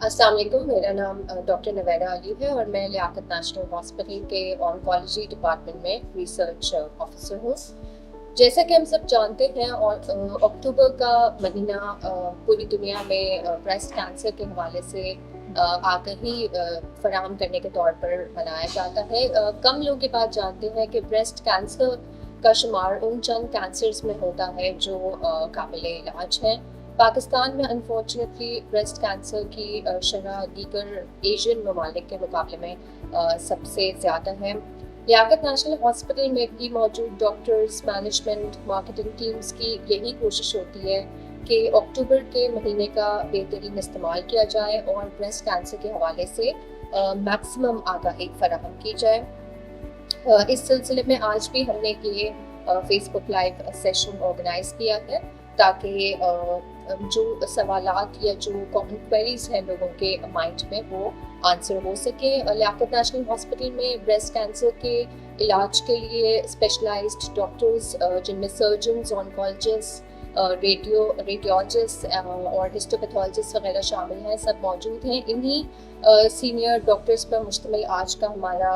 अस्सलाम वालेकुम। मेरा नाम डॉक्टर नवेदा अली है और मैं लियाकत नेशनल हॉस्पिटल के ऑन्कोलॉजी डिपार्टमेंट में रिसर्च ऑफिसर हूँ। जैसा कि हम सब जानते हैं और अक्टूबर का महीना पूरी दुनिया में ब्रेस्ट कैंसर के हवाले से आगाही फराहम करने के तौर पर मनाया जाता है। कम लोग ये बात जानते हैं कि ब्रेस्ट कैंसर का शुमार उन चंद कैंसर्स में होता है जो काबिल इलाज हैं। पाकिस्तान में अनफॉर्चुनेटली ब्रेस्ट कैंसर की शरह दीगर एशियन ममालिक के मुकाबले में सबसे ज़्यादा है। लियाकत नेशनल हॉस्पिटल में भी मौजूद डॉक्टर्स, मैनेजमेंट, मार्केटिंग टीम्स की यही कोशिश होती है कि अक्टूबर के महीने का बेहतरीन इस्तेमाल किया जाए और ब्रेस्ट कैंसर के हवाले से मैक्सिमम आगाही फराहम की जाए। इस सिलसिले में आज भी हमने ये फेसबुक लाइव सेशन ऑर्गेनाइज किया है ताकि जो सवालात या जो कॉमन क्वेरीज हैं लोगों के माइंड में वो आंसर हो सके। लियाकत नेशनल हॉस्पिटल में ब्रेस्ट कैंसर के इलाज के लिए स्पेशलाइज्ड डॉक्टर्स जिनमें सर्जन्स, ऑन्कोलॉजिस्ट, रेडियोलॉजिस्ट और हिस्टोपैथोलॉजिस्ट वगैरह शामिल हैं, सब मौजूद हैं। इन्हीं सीनियर डॉक्टर्स पर मुश्तमिल आज का हमारा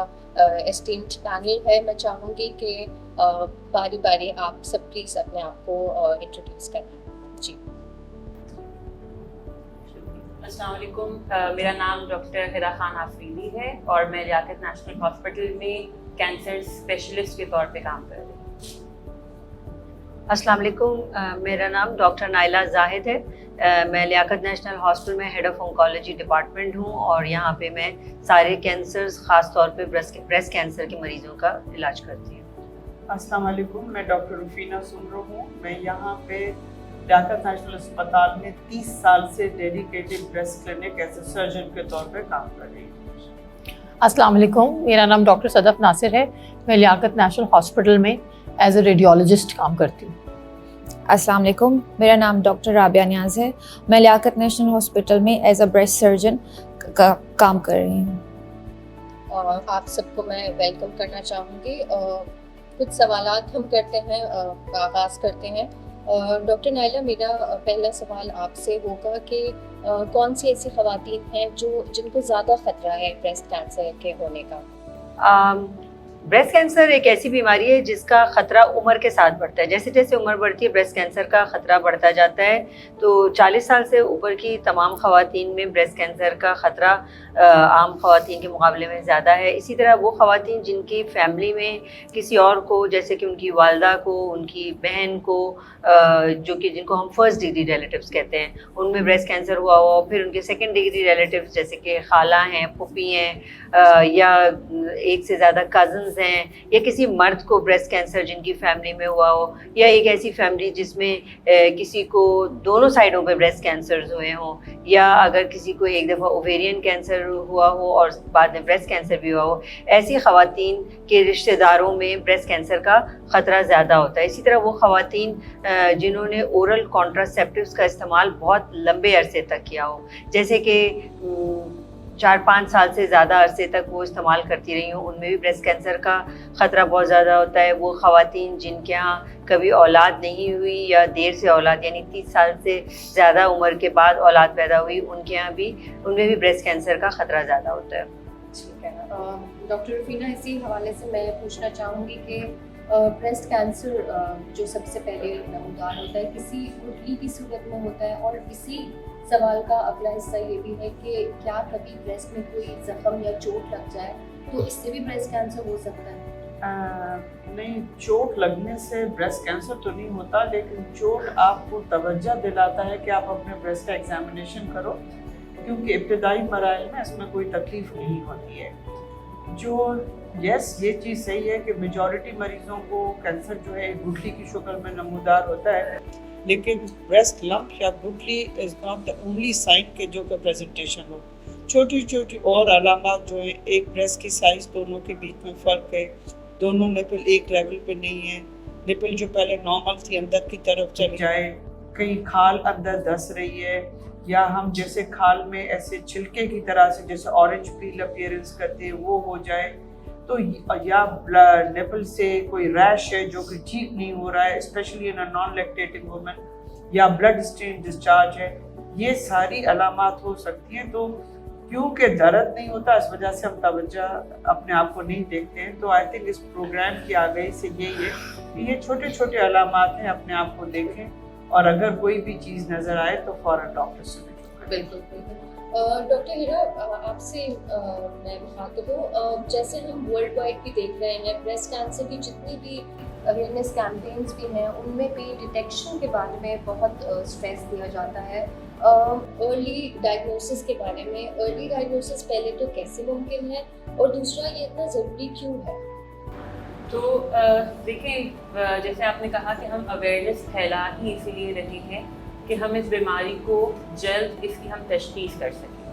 एस्टीम्ड पैनल है। मैं चाहूँगी कि बारी बारी आप सब प्लीज़ अपने आप को इंट्रोड्यूस करना। जी, अस्सलाम वालेकुम। मेरा नाम डॉक्टर हिरा खान आफरीदी है और मैं लियाकत नेशनल हॉस्पिटल में कैंसर स्पेशलिस्ट के तौर पे काम कर रही हूँ। अस्सलाम वालेकुम। मेरा नाम डॉक्टर नाइला जाहिद है। मैं लियाकत नेशनल हॉस्पिटल में हेड ऑफ ऑन्कोलॉजी डिपार्टमेंट हूँ और यहाँ पे मैं सारे कैंसर्स, ख़ास तौर पे ब्रेस्ट कैंसर के मरीज़ों का इलाज करती हूँ। अस्सलाम वालेकुम। मैं डॉक्टर रुफीना सुमरो हूँ। मैं यहाँ पे लियाकत नेशनल अस्पताल में 30 साल से dedicated breast clinic as a surgeon के तौर पे काम कर रही हूँ। अस्सलाम वालेकुम। मेरा नाम डॉक्टर सदफ नासिर है। मैं लियाकत नेशनल हॉस्पिटल में एज ए रेडियोलॉजिस्ट काम करती हूँ। अस्सलाम वालेकुम। मेरा नाम डॉक्टर राबिया नियाज़ है। मैं लियाकत नेशनल हॉस्पिटल में एज अ ब्रेस्ट सर्जन का काम कर रही हूँ। और आप सबको मैं वेलकम करना चाहूँगी। कुछ सवालात हम करते हैं, आगाज़ करते हैं। डॉक्टर नाइला, मेरा पहला सवाल आपसे होगा कि कौन सी ऐसी ख़वातीन हैं जिनको ज़्यादा ख़तरा है ब्रेस्ट कैंसर के होने का? ब्रेस्ट कैंसर एक ऐसी बीमारी है जिसका ख़तरा उम्र के साथ बढ़ता है। जैसे जैसे उम्र बढ़ती है ब्रेस्ट कैंसर का ख़तरा बढ़ता जाता है। तो 40 साल से ऊपर की तमाम ख़वातीन में ब्रेस्ट कैंसर का ख़तरा आम ख़वातीन के मुकाबले में ज़्यादा है। इसी तरह वो ख़वातीन जिनकी फैमिली में किसी और को, जैसे कि उनकी वालदा को, उनकी बहन को, जो कि जिनको हम फर्स्ट डिग्री रिलेटिव्स कहते हैं, उनमें ब्रेस्ट कैंसर हुआ हो, फिर उनके सेकेंड डिग्री रिलेटिव्स जैसे कि खाला हैं, फूफी हैं, या एक से ज़्यादा कज़न्स हैं, या किसी मर्द को ब्रेस्ट कैंसर जिनकी फैमिली में हुआ हो, या एक ऐसी फैमिली जिसमें किसी को दोनों साइडों पे ब्रेस्ट कैंसर हुए हों, या अगर किसी को एक दफ़ा ओवेरियन कैंसर हुआ हो और बाद में ब्रेस्ट कैंसर भी हुआ हो, ऐसी ख़वातीन के रिश्तेदारों में ब्रेस्ट कैंसर का ख़तरा ज़्यादा होता है। इसी तरह वो ख़वातीन जिन्होंने ओरल कॉन्ट्रासेप्टिव्स का इस्तेमाल बहुत लंबे अरसे तक किया हो, जैसे कि 4-5 साल से ज़्यादा अरसे तक वो इस्तेमाल करती रही हूँ, उनमें भी ब्रेस्ट कैंसर का ख़तरा बहुत ज़्यादा होता है। वो ख़वातीन जिनके यहाँ कभी औलाद नहीं हुई या देर से औलाद, यानी 30 साल से ज़्यादा उम्र के बाद औलाद पैदा हुई, उनमें भी ब्रेस्ट कैंसर का ख़तरा ज़्यादा होता है। ठीक है डॉक्टर रुफीना, इसी हवाले से मैं पूछना चाहूँगी कि ब्रेस्ट कैंसर जो सबसे पहले नमूदार होता है किसी गुठली की सूरत में होता है, और इसी सवाल का अगला हिस्सा ये भी है कि क्या कभी ब्रेस्ट में कोई जख्म या चोट लग जाए तो इससे भी ब्रेस्ट कैंसर हो सकता है? नहीं, चोट लगने से ब्रेस्ट कैंसर तो नहीं होता, लेकिन चोट आपको तवज्जो दिलाता है कि आप अपने ब्रेस्ट का एग्जामिनेशन करो, क्योंकि इब्तदाई मराइल में इसमें कोई तकलीफ नहीं होती है। ये चीज़ सही है कि मेजॉरिटी मरीज़ों को कैंसर जो है गुठली की शक्ल में नमूदार होता है, लेकिन ब्रेस्ट लंप या गुठली is not the only sign के जो का प्रेजेंटेशन हो। छोटी छोटी और अलामत जो है, एक ब्रेस्ट की साइज़ दोनों के बीच में फ़र्क है, दोनों निपल एक लेवल पे नहीं है, निपल जो पहले नॉर्मल थी अंदर की तरफ चली जाए, कहीं खाल अंदर धस रही है, या हम जैसे खाल में ऐसे छिलके की तरह से जैसे ऑरेंज पील अपीयरेंस करते हैं वो हो जाए, तो या निपल से कोई रैश है जो कि ठीक नहीं हो रहा है, specially in a non lactating woman, या ब्लड स्टेन डिस्चार्ज है, یہ ساری علامات ہو سکتی ہیں. تو کیونکہ درد نہیں ہوتا اس وجہ سے ہم توجہ اپنے آپ کو نہیں دیکھتے ہیں. تو آئی تھنک اس پروگرام کی آگئی سے یہی ہے کہ یہ چھوٹے چھوٹے علامات ہیں, اپنے آپ کو دیکھیں, اور اگر کوئی بھی چیز نظر آئے تو فوراً ڈاکٹر سے رجوع کریں. بالکل بالکل. ڈاکٹر ہیرا, آپ سے میں مخاطب ہوں. جیسے ہم ورلڈ وائڈ بھی دیکھ رہے ہیں, بریسٹ کینسر کی جتنی بھی اویئرنیس کیمپینز بھی ہیں ان میں بھی ڈیٹیکشن کے بارے میں بہت اسٹریس دیا جاتا ہے. ارلی ڈائگنوسس کے بارے میں, ارلی ڈائگنوسس پہلے تو کیسے ممکن ہے, اور دوسرا یہ اتنا ضروری کیوں ہے؟ تو دیکھیں, جیسے آپ نے کہا کہ ہم اویئرنیس پھیلا ہی اسی لیے رہے ہیں کہ ہم اس بیماری کو جلد اس کی ہم تشخیص کر سکیں.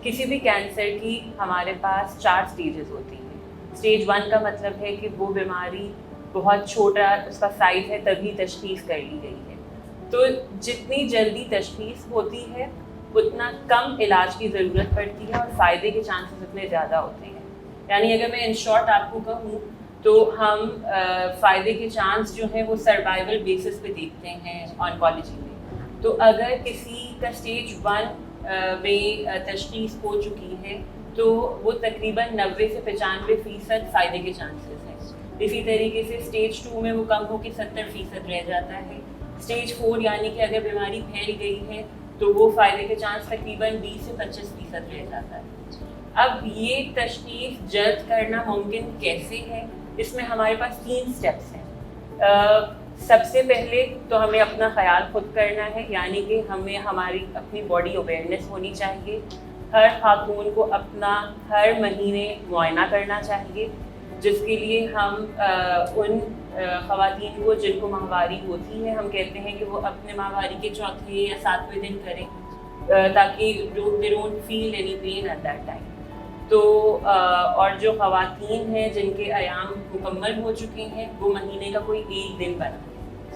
کسی بھی کینسر کی ہمارے پاس 4 سٹیجز ہوتی ہیں. سٹیج 1 کا مطلب ہے کہ وہ بیماری بہت چھوٹا اس کا سائز ہے, تبھی تشخیص کر لی گئی ہے. تو جتنی جلدی تشخیص ہوتی ہے اتنا کم علاج کی ضرورت پڑتی ہے اور فائدے کے چانسز اتنے زیادہ ہوتے ہیں. یعنی اگر میں ان شارٹ آپ کو کہوں تو ہم فائدے کے چانس جو ہیں وہ سروائیول بیسس پہ دیکھتے ہیں آنکالوجی میں. تو اگر کسی کا سٹیج 1 میں تشخیص ہو چکی ہے تو وہ تقریباً 90 سے 95% فائدے کے چانسز ہیں. اسی طریقے سے سٹیج 2 میں وہ کم ہو کے 70% رہ جاتا ہے. سٹیج 4 یعنی کہ اگر بیماری پھیل گئی ہے تو وہ فائدے کے چانس تقریباً 20 سے 25% رہ جاتا ہے. اب یہ تشخیص جلد کرنا ممکن کیسے ہے؟ اس میں ہمارے پاس 3 سٹیپس ہیں. سب سے پہلے تو ہمیں اپنا خیال خود کرنا ہے, یعنی کہ ہمیں ہماری اپنی باڈی اویئرنیس ہونی چاہیے. ہر خاتون کو اپنا ہر مہینے معائنہ کرنا چاہیے, جس کے لیے ہم ان خواتین کو جن کو ماہواری ہوتی ہے ہم کہتے ہیں کہ وہ اپنے ماہواری کے 4تھے یا 7ویں دن کریں, تاکہ they don't feel any pain at that time. تو اور جو خواتین ہیں جن کے ایام مکمل ہو چکے ہیں وہ مہینے کا کوئی 1 دن بنائیں,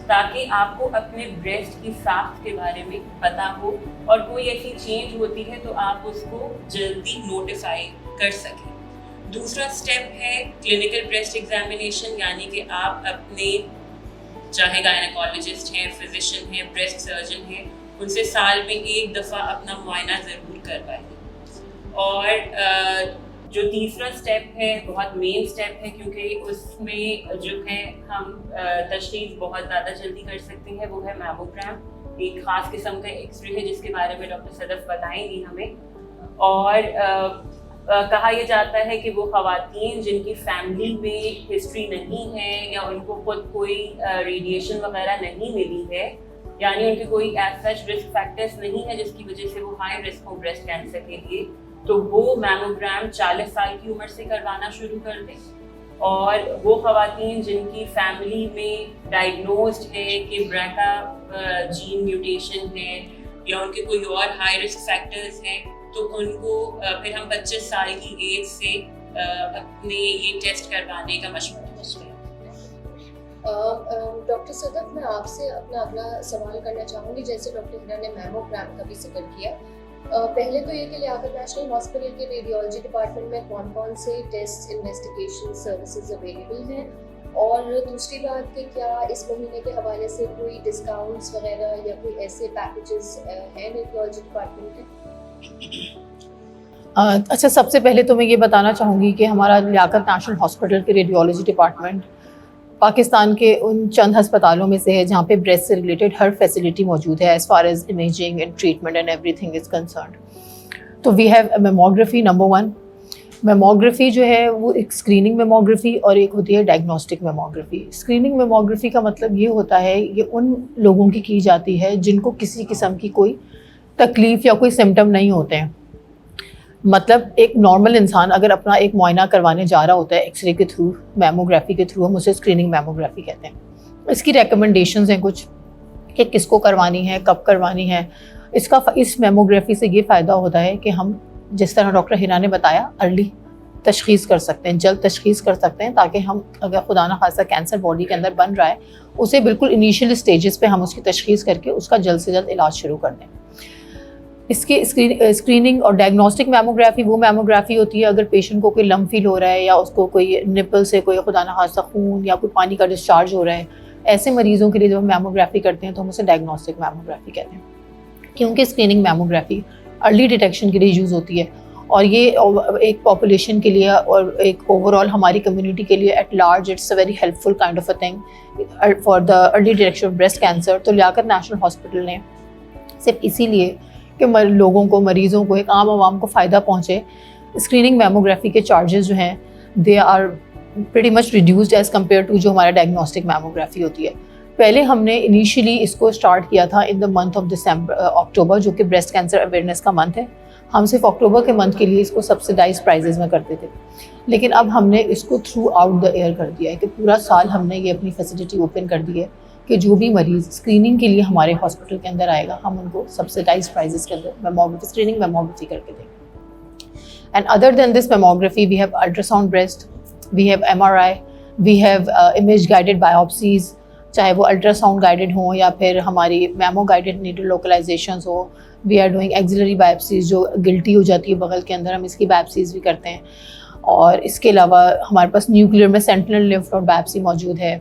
تاکہ آپ کو اپنے بریسٹ کی ساخت کے بارے میں پتہ ہو, اور کوئی ایسی چینج ہوتی ہے تو آپ اس کو جلدی نوٹیفائی کر سکیں. دوسرا سٹیپ ہے کلینکل بریسٹ ایگزامینیشن, یعنی کہ آپ اپنے چاہے گائنیکالوجسٹ ہیں, فزیشین ہیں, بریسٹ سرجن ہیں, ان سے سال میں 1 دفعہ اپنا معائنہ ضرور کروائیں. اور جو تیسرا سٹیپ ہے بہت مین سٹیپ ہے, کیونکہ اس میں جو ہے ہم تشخیص بہت زیادہ جلدی کر سکتے ہیں, وہ ہے میموگرام. ایک خاص قسم کا ایکس رے ہے جس کے بارے میں ڈاکٹر صدف بتائیں گی ہمیں. اور کہا یہ جاتا ہے کہ وہ خواتین جن کی فیملی میں ہسٹری نہیں ہے یا ان کو خود کوئی ریڈیشن وغیرہ نہیں ملی ہے, یعنی ان کے کوئی ایز سچ رسک فیکٹرز نہیں ہے جس کی وجہ سے وہ ہائی رسک ہو بریسٹ کینسر کے لیے, تو وہ میموگرام 40 سال کی عمر سے کروانا شروع کر دیں. اور وہ خواتین جن کی فیملی میں ڈائگنوزڈ ہے کہ برکا جین میوٹیشن ہے یا ان کے کوئی اور ہائی رسک فیکٹرز ہیں, تو ان کو پھر ہم 25 سال کی ایج سے اپنے یہ ٹیسٹ کروانے کا مشورہ دیتے ہیں. ڈاکٹر صدف, میں آپ سے اپنا اگلا سوال کرنا چاہوں گی. جیسے ڈاکٹر ہیرا نے میموگرام کا بھی ذکر کیا, پہلے تو یہ کہ لیاقت نیشنل ہاسپٹل کے ریڈیولوجی ڈپارٹمنٹ میں کون سے ٹیسٹ انویسٹیگیشن سروسز اویلیبل ہیں, اور دوسری بات کہ کیا اس مہینے کے حوالے سے کوئی ڈسکاؤنٹس وغیرہ یا کوئی ایسے پیکیجز ہیں ریڈیولوجی ڈپارٹمنٹ کے؟ اچھا, سب سے پہلے تو میں یہ بتانا چاہوں گی کہ ہمارا لیاقت نیشنل ہاسپٹل کے ریڈیولوجی ڈپارٹمنٹ پاکستان کے ان چند ہسپتالوں میں سے ہے جہاں پہ بریسٹ سے ریلیٹڈ ہر فیسلٹی موجود ہے as far as imaging and treatment and everything is concerned. تو we have mammography. Number 1 mammography جو ہے وہ ایک اسکریننگ میموگرافی اور ایک ہوتی ہے ڈائگنوسٹک میموگرافی. اسکریننگ میموگرافی کا مطلب یہ ہوتا ہے یہ ان لوگوں کی جاتی ہے جن کو کسی قسم کی کوئی تکلیف یا کوئی سمٹم نہیں ہوتے ہیں. مطلب ایک نارمل انسان اگر اپنا ایک معائنہ کروانے جا رہا ہوتا ہے ایکس رے کے تھرو, میموگرافی کے تھرو, ہم اسے اسکریننگ میموگرافی کہتے ہیں. اس کی ریکمنڈیشنز ہیں کچھ کہ کس کو کروانی ہے, کب کروانی ہے. اس میموگرافی سے یہ فائدہ ہوتا ہے کہ ہم جس طرح ڈاکٹر ہیرا نے بتایا ارلی تشخیص کر سکتے ہیں, جلد تشخیص کر سکتے ہیں, تاکہ ہم اگر خدا نخواستہ کینسر باڈی کے اندر بن رہا ہے اسے بالکل انیشیل اسٹیجز پہ ہم اس کی تشخیص کر کے اس کا جلد سے جلد علاج شروع کر دیں. اس کے اسکریننگ اور ڈائگنوسٹک میموگرافی وہ میموگرافی ہوتی ہے اگر پیشنٹ کو کوئی لم فیل ہو رہا ہے یا اس کو کوئی نپل سے کوئی خدا نخواستہ خون یا کوئی پانی کا ڈسچارج ہو رہا ہے, ایسے مریضوں کے لیے جب ہم میموگرافی کرتے ہیں تو ہم اسے ڈائگنوسٹک میموگرافی کہتے ہیں. کیونکہ اسکریننگ میموگرافی ارلی ڈیٹیکشن کے لیے یوز ہوتی ہے اور یہ ایک پاپولیشن کے لیے اور ایک اوور آل ہماری کمیونٹی کے لیے at large it's a very helpful kind of a thing for the early detection of breast cancer. تو لیاقت نیشنل ہاسپٹل نے صرف اسی لیے کہ لوگوں کو, مریضوں کو, ایک عام عوام کو فائدہ پہنچے, اسکریننگ میموگرافی کے چارجز جو ہیں they are pretty much reduced as compare to جو ہمارا ڈائگنوسٹک میموگرافی ہوتی ہے. پہلے ہم نے انیشیلی اس کو اسٹارٹ کیا تھا ان دا منتھ آف اکتوبر, جو کہ بریسٹ کینسر اویئرنیس کا منتھ ہے. ہم صرف اکتوبر کے منتھ کے لیے اس کو سبسیڈائز پرائزز میں کرتے تھے, لیکن اب ہم نے اس کو تھرو آؤٹ دا ایئر کر دیا ہے کہ پورا سال ہم نے یہ اپنی فیسلٹی اوپن کر دی ہے کہ جو بھی مریض اسکریننگ کے لیے ہمارے ہاسپٹل کے اندر آئے گا ہم ان کو سبسیڈائز پرائزز کے اندر اسکریننگ میموگرافی کر کے دیں گے. And other than this mammography we have ultrasound breast, we have MRI, we have image guided biopsies, چاہے وہ الٹرا ساؤنڈ گائیڈڈ ہوں یا پھر ہماری میمو گائیڈڈ نیڈل لوکلائزیشنز ہو. We are doing auxiliary biopsies, جو گلٹی ہو جاتی ہے بغل کے اندر, ہم اس کی بایوپسیز بھی کرتے ہیں. اور اس کے علاوہ ہمارے پاس نیوکلیئر میں سینٹینل لیمف نوڈ بایوپسی موجود ہے.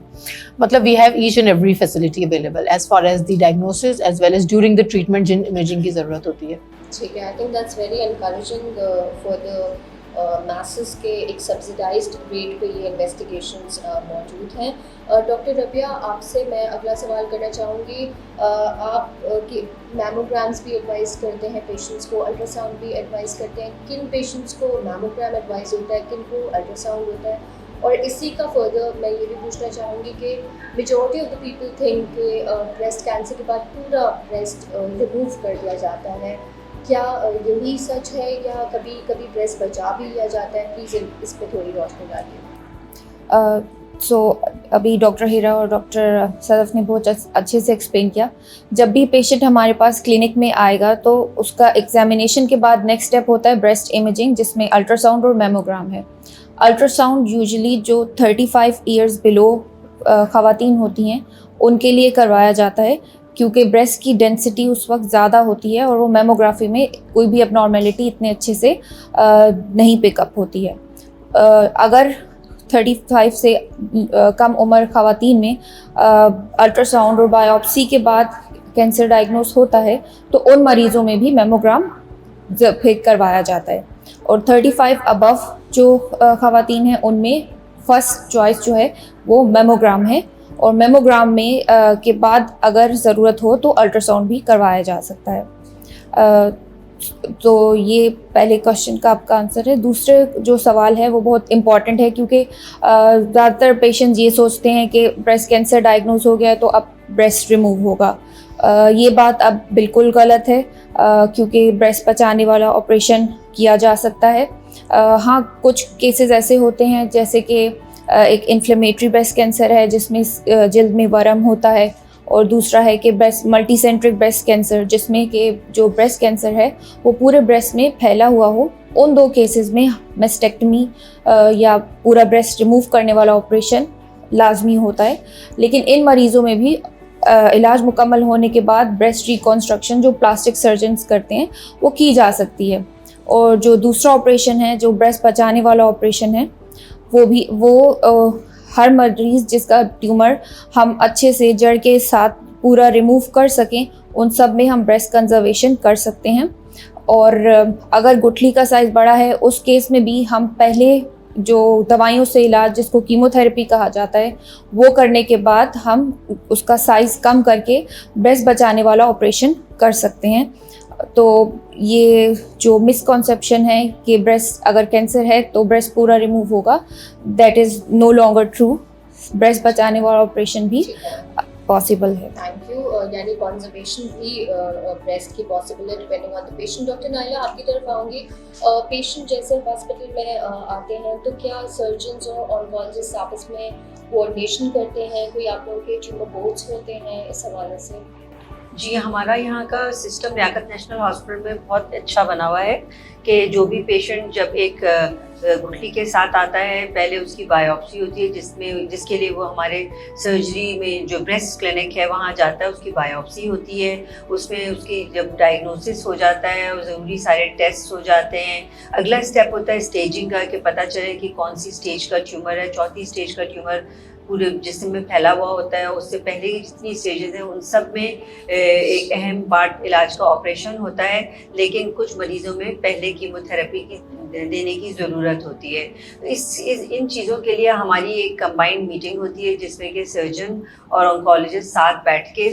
مطلب we have each and every facility available as far as the diagnosis as well as during the treatment جن امیجنگ کی ضرورت ہوتی ہے. ٹھیک ہے, I think that's very encouraging for the masses کے ایک سبسیڈائزڈ ریٹ پہ یہ انویسٹیگیشنز موجود ہیں. ڈاکٹر ربیہ, آپ سے میں اگلا سوال کرنا چاہوں گی. آپ میموگرامس بھی ایڈوائز کرتے ہیں پیشنٹس کو, الٹرا ساؤنڈ بھی ایڈوائز کرتے ہیں. کن پیشنٹس کو میموگرام ایڈوائز ہوتا ہے, کن کو الٹرا ساؤنڈ ہوتا ہے؟ اور اسی کا فردر میں یہ بھی پوچھنا چاہوں گی کہ majority of the people think کہ بریسٹ کینسر کے بعد پورا بریسٹ ریموو کر دیا جاتا ہے. کیا یہی سچ ہے یا کبھی کبھی بریسٹ بچا بھی لیا جاتا ہے؟ پلیز اس پہ تھوڑی روشنی ڈالیے. سو ابھی ڈاکٹر ہیرا اور ڈاکٹر صدف نے بہت اچھے سے ایکسپلین کیا. جب بھی پیشنٹ ہمارے پاس کلینک میں آئے گا تو اس کا ایگزامینیشن کے بعد نیکسٹ اسٹیپ ہوتا ہے بریسٹ امیجنگ, جس میں الٹرا ساؤنڈ اور میموگرام ہے. الٹرا ساؤنڈ یوزلی جو 35 ایئرز بلو خواتین ہوتی ہیں ان کے لیے کروایا جاتا ہے, کیونکہ بریسٹ کی ڈینسٹی اس وقت زیادہ ہوتی ہے اور وہ میموگرافی میں کوئی بھی اب نارمیلٹی اتنے اچھے سے نہیں پک اپ ہوتی ہے. اگر 35 سے کم عمر خواتین میں الٹرا ساؤنڈ اور بایوپسی کے بعد کینسر ڈائگنوز ہوتا ہے تو ان مریضوں میں بھی میموگرام پھر کروایا جاتا ہے. اور 35 ابو جو خواتین ہیں ان میں فرسٹ چوائس جو ہے وہ میموگرام ہے, اور میموگرام میں کے بعد اگر ضرورت ہو تو الٹرا ساؤنڈ بھی کروایا جا سکتا ہے. تو یہ پہلے کوشچن کا آپ کا آنسر ہے. دوسرے جو سوال ہے وہ بہت امپورٹنٹ ہے, کیونکہ زیادہ تر پیشنٹس یہ سوچتے ہیں کہ بریسٹ کینسر ڈائگنوز ہو گیا ہے تو اب بریسٹ ریموو ہوگا. یہ بات اب بالکل غلط ہے, کیونکہ بریسٹ بچانے والا آپریشن کیا جا سکتا ہے. ہاں, کچھ کیسز ایسے ہوتے ہیں جیسے کہ ایک انفلیمیٹری بریسٹ کینسر ہے جس میں جلد میں ورم ہوتا ہے, اور دوسرا ہے کہ breast multi centric breast cancer جس میں کہ جو بریسٹ کینسر ہے وہ پورے بریسٹ میں پھیلا ہوا ہو. ان دو کیسز میں میسٹیکٹمی یا پورا بریسٹ ریموو کرنے والا آپریشن لازمی ہوتا ہے. لیکن ان مریضوں میں بھی علاج مکمل ہونے کے بعد بریسٹ ریکنسٹرکشن جو پلاسٹک سرجنز کرتے ہیں وہ کی جا سکتی ہے. اور جو دوسرا آپریشن ہے جو بریسٹ بچانے والا آپریشن ہے وہ ہر مریض جس کا ٹیومر ہم اچھے سے جڑ کے ساتھ پورا ریموو کر سکیں ان سب میں ہم بریسٹ کنزرویشن کر سکتے ہیں. اور اگر گٹھلی کا سائز بڑا ہے اس کیس میں بھی ہم پہلے جو دوائیوں سے علاج جس کو کیموتھراپی کہا جاتا ہے وہ کرنے کے بعد ہم اس کا سائز کم کر کے بریسٹ بچانے والا آپریشن کر سکتے ہیں. تو یہ جو مسکنسیپشن ہے کہ بریسٹ اگر کینسر ہے تو بریسٹ پورا ریموو ہوگا, that is no longer true. Breast بچانے والا آپریشن بھی پاسبل ہے. Thank you. یعنی کنزرویشن بھی بریسٹ کی پاسبل ہے depending on the patient. Doctor Naila, آپ کی طرف آؤں گی. پیشنٹ جیسے ہاسپٹل میں آتے ہیں تو کیا سرجنز اور آنکولوجسٹ آپس میں کوآرڈینیشن کرتے ہیں؟ کوئی آپ لوگوں کے ٹیومر بورڈس ہوتے ہیں اس حوالے سے؟ جی, ہمارا یہاں کا سسٹم لیاقت نیشنل ہاسپٹل میں بہت اچھا بنا ہوا ہے کہ جو بھی پیشنٹ جب ایک گٹھلی کے ساتھ آتا ہے پہلے اس کی بایوپسی ہوتی ہے جس کے لیے وہ ہمارے سرجری میں جو بریسٹ کلینک ہے وہاں جاتا ہے, اس کی بایوپسی ہوتی ہے. اس میں اس کی جب ڈائگنوسس ہو جاتا ہے اور ضروری سارے ٹیسٹ ہو جاتے ہیں, اگلا اسٹیپ ہوتا ہے اسٹیجنگ کا کہ پتہ چلے کہ کون سی اسٹیج کا ٹیومر ہے. چوتھی اسٹیج کا ٹیومر پورے جسم میں پھیلا ہوا ہوتا ہے. اس سے پہلے کی جتنی اسٹیجز ہیں ان سب میں ایک اہم پارٹ علاج کا آپریشن ہوتا ہے, لیکن کچھ مریضوں میں پہلے کیموتھراپی کی دینے کی ضرورت ہوتی ہے. ان چیزوں کے لیے ہماری ایک کمبائنڈ میٹنگ ہوتی ہے جس میں کہ سرجن اور آنکولوجسٹ ساتھ بیٹھ کے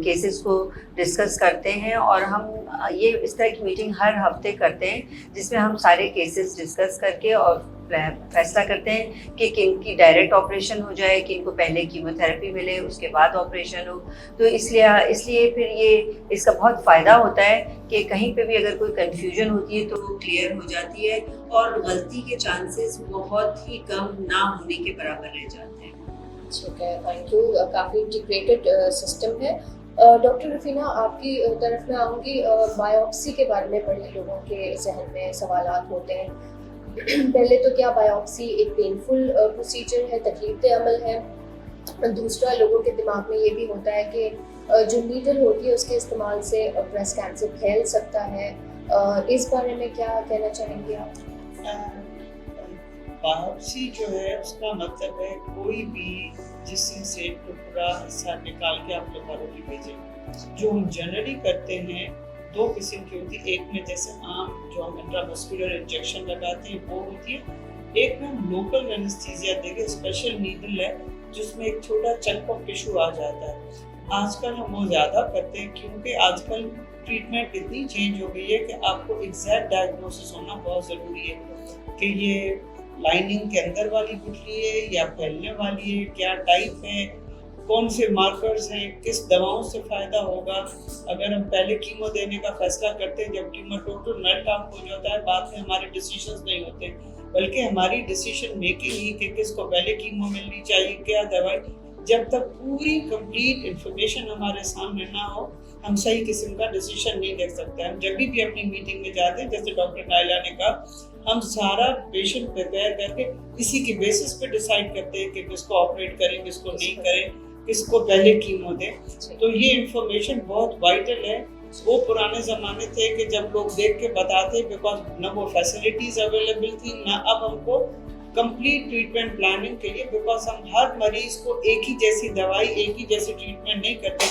کیسز کو ڈسکس کرتے ہیں, اور ہم یہ اس طرح کی میٹنگ ہر ہفتے کرتے ہیں جس میں ہم سارے کیسز ڈسکس کر کے اور فیصلہ کرتے ہیں کہ کن کی ڈائریکٹ آپریشن ہو جائے, کن کو پہلے کیموتھراپی ملے اس کے بعد آپریشن ہو. تو اس لیے پھر یہ اس کا بہت فائدہ ہوتا ہے کہ کہیں پہ بھی اگر کوئی کنفیوژن ہوتی ہے تو وہ کلیئر ہو جاتی ہے, اور غلطی کے چانسز بہت ہی کم نہ ہونے کے برابر رہ جاتے ہیں. ٹھیک ہے, thank you. Coffee integrated system ہے. ڈاکٹر رفینہ, آپ کی طرف میں آؤں گی. بایوپسی کے بارے میں بڑے لوگوں کے ذہن میں سوالات ہوتے ہیں. پہلے تو کیا بایوپسی ایک پینفل پروسیجر ہے, تکلیف دہ عمل ہے؟ دوسرا, لوگوں کے دماغ میں یہ بھی ہوتا ہے کہ جو نیڈل ہوتی ہے اس کے استعمال سے بریسٹ کینسر پھیل سکتا ہے. اس بارے میں کیا کہنا چاہیں گے آپ؟ بایوپسی جو ہے اس کا مطلب ہے کوئی بھی جسم سے ٹکڑا حصہ نکال کے آپ لیبارٹری بھیجیں. جو ہم جنرلی کرتے ہیں دو قسم کی ہوتی ہے, ایک میں جیسے عام جو ہم انٹرامسکولر انجیکشن لگاتے ہیں وہ ہوتی ہے, ایک میں ہم لوکل اینستھیزیا دیں گے. اسپیشل نیڈل ہے جس میں ایک چھوٹا چنک آف ٹشو آ جاتا ہے. آج کل ہم وہ زیادہ کرتے ہیں کیونکہ آج کل ٹریٹمنٹ اتنی چینج ہو گئی ہے کہ آپ کو ایگزیکٹ ڈائگنوسس ہونا بہت ضروری ہے کہ یہ لائننگ کے اندر والی گٹھلی ہے یا پھیلنے والی ہے, کیا ٹائپ ہے, کون سے مارکرز ہیں, کس دواؤں سے فائدہ ہوگا. اگر ہم پہلے کیمو دینے کا فیصلہ کرتے ہیں, جب ٹیومر ٹوٹل میلٹ آؤٹ ہو جاتا ہے, بعد میں ہمارے ڈیسیشنز نہیں ہوتے, بلکہ ہماری ڈیسیشن میکنگ ہی کہ کس کو پہلے کیمو ملنی چاہیے, کیا دوائی, جب تک پوری کمپلیٹ انفارمیشن ہمارے سامنے نہ ہو ہم صحیح قسم کا ڈیسیشن نہیں لے سکتے. ہم جب بھی اپنی میٹنگ میں جاتے ہیں, جیسے ڈاکٹر نائلہ نے کہا, ہم سارا پیشنٹ پریپیئر کر کے اسی کی بیسس پہ ڈیسائیڈ کرتے ہیں کہ کس کو آپریٹ کریں, کس کو نہیں کریں, کس کو پہلے کیمو دیں. تو یہ انفارمیشن بہت وائٹل ہے. وہ پرانے زمانے تھے کہ جب لوگ دیکھ کے بتاتے, بیکاز نہ وہ فیسلٹیز اویلیبل تھی, نہ اب ہم کو کمپلیٹ ٹریٹمنٹ پلاننگ کے لیے, بیکاز ہم ہر مریض کو ایک ہی جیسی دوائی, ایک ہی جیسی ٹریٹمنٹ نہیں کرتے.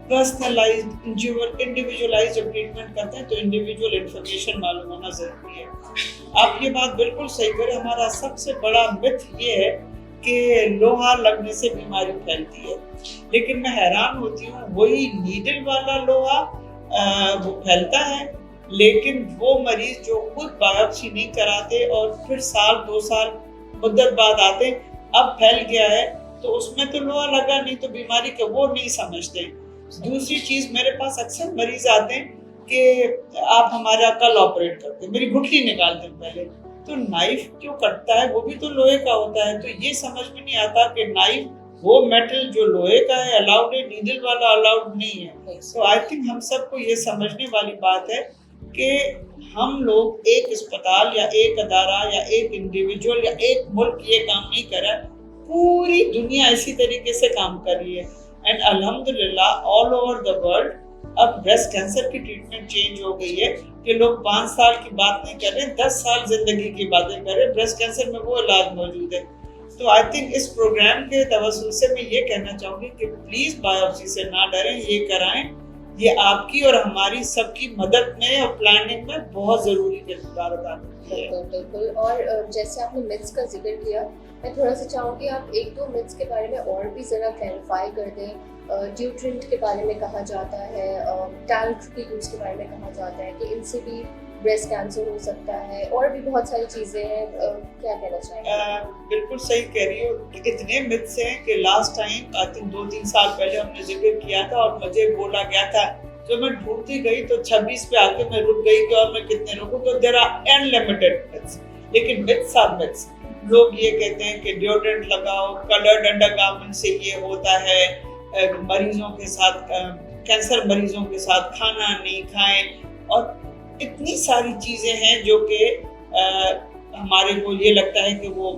پرسنلائزڈ انڈیویجولائزڈ جب ٹریٹمنٹ کرتے ہیں تو انڈیویجول انفارمیشن معلوم ہونا ضروری ہے. آپ یہ بات بالکل صحیح کریں. ہمارا سب سے بڑا متھ یہ ہے کہ لوہا لگنے سے بیماری پھیلتی ہے, لیکن میں حیران ہوتی ہوں وہی نیڈل والا لوہا وہ پھیلتا ہے, لیکن وہ مریض جو خود بایوپسی نہیں کراتے اور پھر سال 2 سال مدت بعد آتے, اب پھیل گیا ہے تو اس میں تو لوہا لگا نہیں, تو بیماری کا وہ نہیں سمجھتے. دوسری چیز, میرے پاس اکثر مریض آتے ہیں کہ آپ ہمارا کل آپریٹ کرتے, میری گٹھلی نکالتے ہیں پہلے, تو نائف جو کٹتا ہے وہ بھی تو لوہے کا ہوتا ہے. تو یہ سمجھ میں نہیں آتا کہ نائف وہ میٹل جو لوہے کا ہے الاؤڈ ہے, نیڈل والا الاؤڈ نہیں ہے. تو آئی تھنک ہم سب کو یہ سمجھنے والی بات ہے کہ ہم لوگ ایک اسپتال یا ایک ادارہ یا ایک انڈیویجول یا ایک ملک یہ کام نہیں کر رہا, پوری دنیا اسی طریقے سے کام کر رہی ہے. اینڈ الحمدللہ آل اوور دا ورلڈ اب بریسٹ کینسر کی ٹریٹمنٹ چینج ہو گئی ہے کہ لوگ 5 سال کی بات نہیں کر رہے, 10 سال زندگی کی باتیں کر رہے. بریسٹ کینسر میں وہ علاج موجود ہے. تو آئی تھنک اس پروگرام کے توسط سے میں یہ کہنا چاہوں گی کہ پلیز بایوپسی سے نہ ڈریں, یہ کرائیں. یہ آپ کی اور ہماری سب کی مدد میں اور پلاننگ میں بہت ضروری کردار ادا کرتی ہے. بالکل. اور جیسے آپ نے متس کا ذکر کیا, میں تھوڑا سا چاہوں گی آپ 1-2 متس کے بارے میں اور بھی ذرا کلیریفائی کر دیں. ڈیوٹرنٹ کے بارے میں کہا جاتا ہے, ٹالک کے یوز کے بارے میں کہا جاتا ہے کہ ان سے بھی بریسٹ کینسر ہو سکتا ہے, اور بھی بہت ساری چیزیں ہیں. کیا کہنا چاہیں گے؟ بالکل صحیح کہہ رہی ہو. اتنے متس ہیں کہ لاسٹ ٹائم آئی تھنک 2-3 سال پہلے ہم نے ذکر کیا تھا اور مجھے بولا گیا تھا, جو میں ڈھونڈتی گئی تو 26 پہ آ کے میں رک گئی کہ اور میں کتنے رکوں. تو دیر آر انلمیٹڈ متس, لیکن متس آر متس. لوگ یہ کہتے ہیں کہ ڈیوڈرنٹ لگاؤ, کلرڈ انڈر گارمنٹ سے یہ ہوتا ہے, مریضوں کے ساتھ کینسر مریضوں کے ساتھ کھانا نہیں کھائیں, اور اتنی ساری چیزیں ہیں جو کہ ہمارے کو یہ لگتا ہے کہ وہ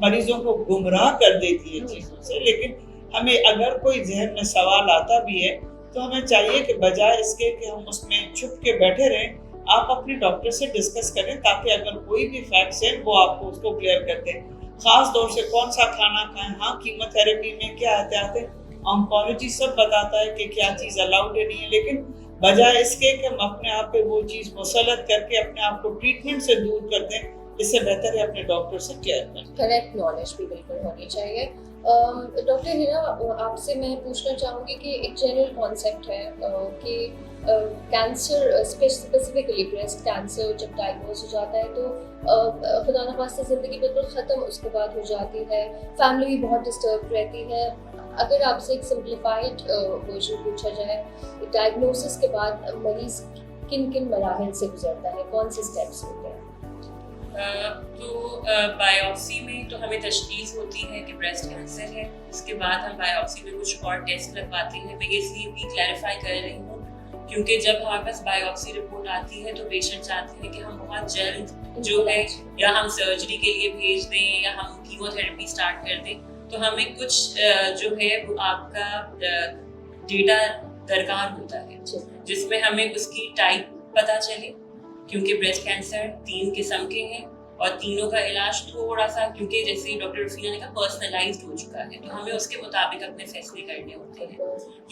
مریضوں کو گمراہ کر دیتی ہے چیزوں سے. لیکن ہمیں اگر کوئی ذہن میں سوال آتا بھی ہے تو ہمیں چاہیے کہ بجائے اس کے کہ ہم اس میں چھپ کے بیٹھے رہیں, آپ اپنے ڈاکٹر سے ڈسکس کریں تاکہ اگر کوئی بھی فیکٹس ہیں وہ آپ کو اس کو کلیئر کر دیں. ख़ास तौर से कौन सा खाना खाएं, हाँ कीमोथेरेपी में क्या एहतियात है, ऑन्कोलॉजी सब बताता है कि क्या चीज़ अलाउड है नहीं है, लेकिन बजाय इसके कि हम अपने आप पे वो चीज़ मुसलत करके अपने आप को ट्रीटमेंट से दूर कर दें, इससे बेहतर है अपने डॉक्टर से केयर करें। करेक्ट नॉलेज भी बिल्कुल होनी चाहिए। डॉक्टर हीरा, आपसे मैं पूछना चाहूँगी कि एक जनरल कॉन्सेप्ट है कि कैंसर, स्पेसिफिकली ब्रेस्ट कैंसर जब डायग्नोज हो जाता है तो खुदा न खास्ता ज़िंदगी बिल्कुल ख़त्म उसके बाद हो जाती है, फैमिली भी बहुत डिस्टर्ब रहती है। अगर आपसे एक सिंप्लीफाइड वर्जन पूछा जाए, डायग्नोसिस के बाद मरीज़ किन किन मराहल से गुजरता है, कौन से स्टेप्स होते हैं? बायोप्सी में तो हमें तशख़ीस होती है कि ब्रेस्ट कैंसर है। उसके बाद हम बायोप्सी में कुछ और टेस्ट लगवाते हैं। मैं इसलिए भी क्लैरिफाई कर रही हूँ क्योंकि जब हमारे पास बायोप्सी रिपोर्ट आती है तो पेशेंट चाहते हैं कि हम बहुत जल्द जो है या हम सर्जरी के लिए भेज दें या हम कीमोथेरेपी स्टार्ट कर दें, तो हमें कुछ जो है वो आपका डेटा दरकार होता है जिसमें हमें उसकी टाइप पता चले, क्योंकि ब्रेस्ट कैंसर 3 किस्म के हैं और तीनों का इलाज थोड़ा सा, क्योंकि जैसे डॉक्टर रफीना ने कहा, पर्सनलाइज्ड हो चुका है, तो हमें उसके मुताबिक अपने फैसले करने होते हैं।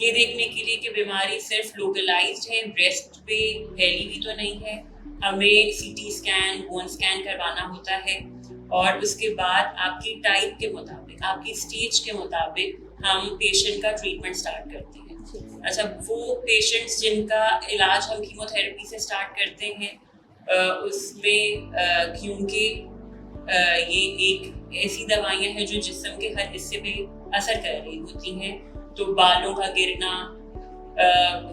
ये देखने के लिए कि बीमारी सिर्फ लोकलाइज्ड है, ब्रेस्ट पे फैली भी तो नहीं है, हमें सीटी स्कैन, बोन स्कैन करवाना होता है और उसके बाद आपकी टाइप के मुताबिक, आपकी स्टेज के मुताबिक हम पेशेंट का ट्रीटमेंट स्टार्ट करते हैं। अच्छा, वो पेशेंट्स जिनका इलाज हम कीमोथेरेपी से स्टार्ट करते हैं उसमें क्योंकि ये एक ऐसी दवाइयाँ हैं जो जिस्म के हर हिस्से पे असर कर रही होती हैं, तो बालों का गिरना,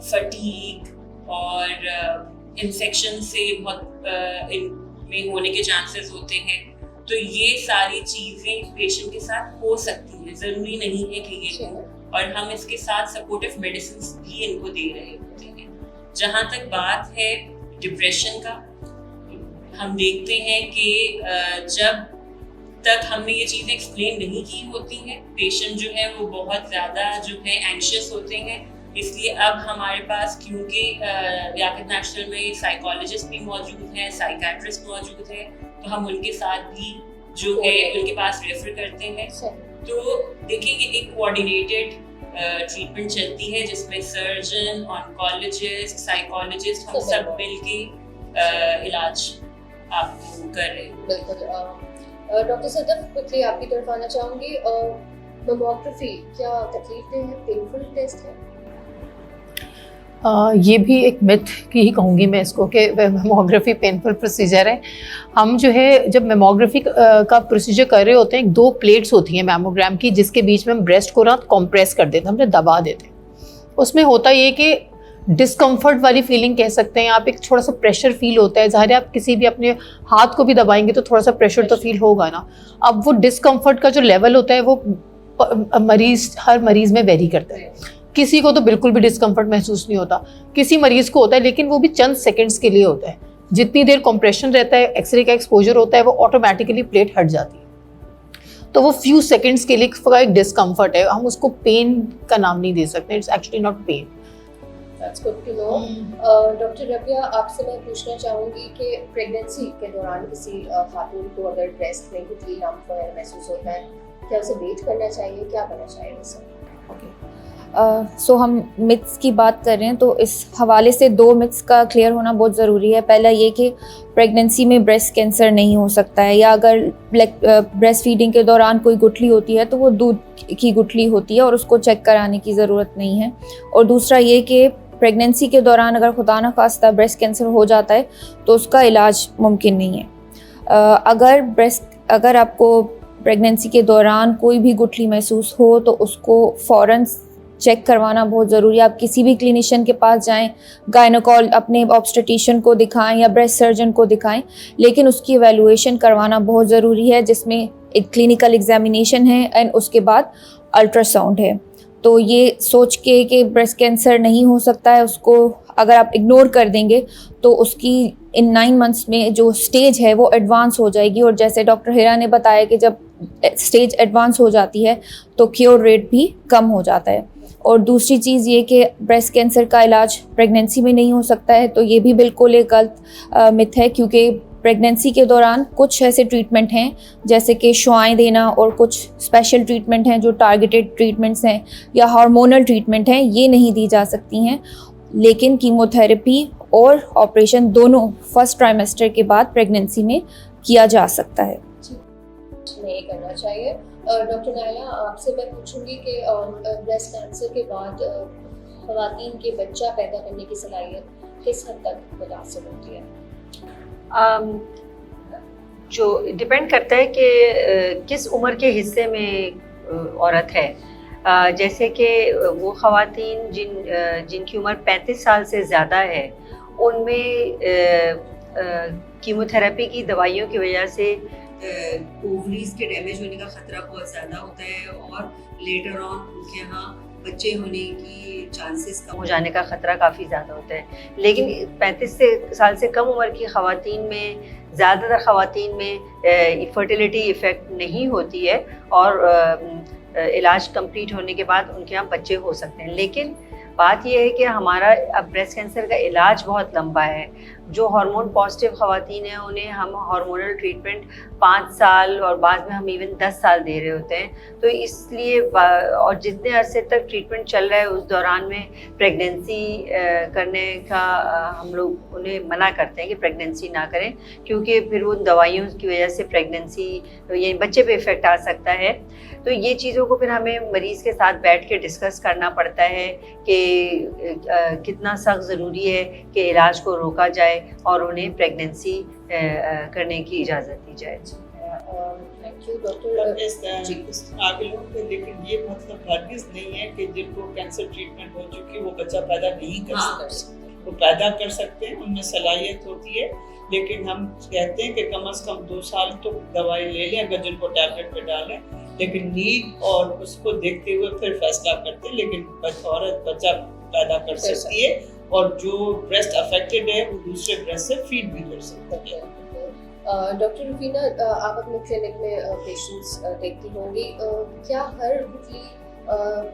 फटीग और इन्फेक्शन से बहुत में होने के चांसेस होते हैं। तो ये सारी चीज़ें पेशेंट के साथ हो सकती हैं, ज़रूरी नहीं है कि ये हो, और हम इसके साथ सपोर्टिव मेडिसिन भी इनको दे रहे होते हैं। जहाँ तक बात है डिप्रेशन का, हम देखते हैं कि जब तक हमने ये चीज़ें एक्सप्लेन नहीं की होती हैं, पेशेंट जो है वो बहुत ज़्यादा जो है एंशियस होते हैं। इसलिए अब हमारे पास, क्योंकि लियाकत नेशनल में साइकोलॉजिस्ट भी मौजूद हैं, साइकेट्रिस्ट मौजूद है, तो हम उनके साथ भी जो है उनके पास रेफर करते हैं। तो देखिए, ये एक कोऑर्डिनेटेड ट्रीटमेंट चलती है जिसमें सर्जन, ऑन्कोलॉजिस्ट, साइकोलॉजिस्ट, हम सब मिलके इलाज आपको कर रहे हैं। बिल्कुल। डॉक्टर सदफ, क्विकली आपकी तरफ आना चाहूँगी। मेमोग्राफी क्या तकलीफदेह है, पेनफुल टेस्ट है? ये भी एक मिथ की ही कहूँगी मैं इसको कि मेमोग्राफी पेनफुल प्रोसीजर है। हम जो है जब मेमोग्राफी का प्रोसीजर कर रहे होते हैं, 2 प्लेट्स होती हैं मेमोग्राम की, जिसके बीच में हम ब्रेस्ट को ना कॉम्प्रेस कर देते हैं, हमने दबा देते हैं। उसमें होता ये कि डिस्कम्फर्ट वाली फीलिंग कह सकते हैं आप, एक थोड़ा सा प्रेशर फील होता है। ज़ाहिर है आप किसी भी अपने हाथ को भी दबाएंगे तो थोड़ा सा प्रेशर तो फील होगा ना। अब वो डिस्कम्फर्ट का जो लेवल होता है वो हर मरीज़ में वेरी करता है। किसी को तो बिल्कुल भी डिस्कम्फर्ट महसूस नहीं होता, किसी मरीज़ को होता है, लेकिन वो भी चंद सेकंड्स के लिए होता है। जितनी देर कंप्रेशन रहता है, एक्सरे का एक्सपोजर होता है, वो ऑटोमेटिकली प्लेट हट जाती है। तो वो फ्यू सेकंड्स के लिए एक डिस्कम्फर्ट है, हम उसको पेन का नाम नहीं दे सकते। It's actually not pain. That's good to know. Doctor Rabia, आपसे मैं पूछना चाहूँगी कि प्रेगनेंसी के दौरान किसी खातून को अगर ब्रेस्ट में गुठली लंप महसूस होता है, क्या उसे वेट करना चाहिए, क्या करना चाहिए उसे? सो हम मिथ्स की बात कर रहे हैं, तो इस हवाले से 2 मिथ्स का क्लियर होना बहुत ज़रूरी है। पहला ये कि प्रेगनेंसी में ब्रेस्ट कैंसर नहीं हो सकता है, या अगर ब्रेस्ट फीडिंग के दौरान कोई गुठली होती है तो वो दूध की गुठली होती है और उसको चेक कराने की ज़रूरत नहीं है। और दूसरा ये कि प्रेगनेंसी के दौरान अगर खुदा न खास्ता ब्रेस्ट कैंसर हो जाता है तो उसका इलाज मुमकिन नहीं है। अगर आपको प्रेगनेंसी के दौरान कोई भी गुठली महसूस हो तो उसको फ़ौरन चेक करवाना बहुत ज़रूरी है। आप किसी भी क्लिनिशियन के पास जाएं, गायनोकॉल अपने ऑब्स्टेट्रिशियन को दिखाएं या ब्रेस्ट सर्जन को दिखाएं, लेकिन उसकी एवेलुएशन करवाना बहुत ज़रूरी है, जिसमें एक क्लिनिकल एग्जामिनेशन है एंड उसके बाद अल्ट्रासाउंड है। तो ये सोच के कि ब्रेस्ट कैंसर नहीं हो सकता है, उसको अगर आप इग्नोर कर देंगे तो उसकी इन 9 मंथ्स में जो स्टेज है वो एडवांस हो जाएगी। और जैसे डॉक्टर हिरा ने बताया कि जब स्टेज एडवांस हो जाती है तो क्योर रेट भी कम हो जाता है। और दूसरी चीज़ ये कि ब्रेस्ट कैंसर का इलाज प्रेगनेंसी में नहीं हो सकता है, तो ये भी बिल्कुल एक गलत मिथ है, क्योंकि प्रेगनेंसी के दौरान कुछ ऐसे ट्रीटमेंट हैं जैसे कि शुआएं देना और कुछ स्पेशल ट्रीटमेंट हैं जो टारगेटेड ट्रीटमेंट्स हैं या हार्मोनल ट्रीटमेंट हैं, ये नहीं दी जा सकती हैं। लेकिन कीमोथेरेपी और ऑपरेशन दोनों फर्स्ट ट्राइमेस्टर के बाद प्रेगनेंसी में किया जा सकता है। नहीं करना चाहिए। डॉक्टर नायला, आपसे मैं पूछूंगी कि ब्रेस्ट कैंसर के बाद ख़वातीन के बच्चा पैदा करने की सलाहियत किस हद तक मुतासिर होती है? जो डिपेंड करता है कि किस उम्र के हिस्से में औरत है। जैसे कि वो ख़वातीन जिनकी उम्र 35 साल से ज़्यादा है, उनमें कीमोथेरेपी की दवाइयों की वजह से ओवरीज के डैमेज होने का ख़तरा बहुत ज़्यादा होता है और लेटर ऑन उनके यहाँ बच्चे होने की चांसेस कम हो जाने का ख़तरा काफ़ी ज़्यादा होता है। लेकिन 35 साल से कम उम्र की ख़वातीन में, ज़्यादातर ख़वातीन में फर्टिलिटी इफ़ेक्ट नहीं होती है और इलाज कंप्लीट होने के बाद उनके यहाँ बच्चे हो सकते हैं। लेकिन बात यह है कि हमारा अब ब्रेस्ट कैंसर का इलाज बहुत लंबा है। जो हार्मोन पॉजिटिव ख़वातीन हैं उन्हें हम हार्मोनल ट्रीटमेंट 5 साल और बाद में हम इवन 10 साल दे रहे होते हैं। तो इसलिए और जितने अरसे तक ट्रीटमेंट चल रहा है उस दौरान में प्रेगनेंसी करने का हम लोग उन्हें मना करते हैं कि प्रेगनेंसी ना करें, क्योंकि फिर उन दवाइयों की वजह से प्रेगनेंसी यानी बच्चे पे इफ़ेक्ट आ सकता है। तो ये चीज़ों को फिर हमें मरीज़ के साथ बैठ के डिस्कस करना पड़ता है कि कितना सख्त ज़रूरी है कि इलाज को रोका जाए और उन्हें प्रेगनेंसी करने की इजाज़त दी जाए। Thank you doctor. इस काबिलों पे, लेकिन ये मतलब हरगिज़ नहीं है कि जिनको कैंसर ट्रीटमेंट हो चुकी वो बच्चा पैदा नहीं कर सकते। वो पैदा कर सकते हैं, उनमें सलाहियत होती है, लेकिन हम कहते हैं कि कम से कम 2 साल तो दवाई ले लें अगर जिनको टैबलेट पे डालें, लेकिन नीड और उसको देखते हुए फिर फैसला करते हैं। लेकिन औरत बच्चा पैदा कर सकती है और जो ब्रेस्ट अफेक्टेड है वो दूसरे ब्रेस्ट से फीड भी कर सकती है। डॉक्टर रुफीना, आप अपने क्लिनिक में पेशेंट्स देखती होंगी, क्या हर गुठली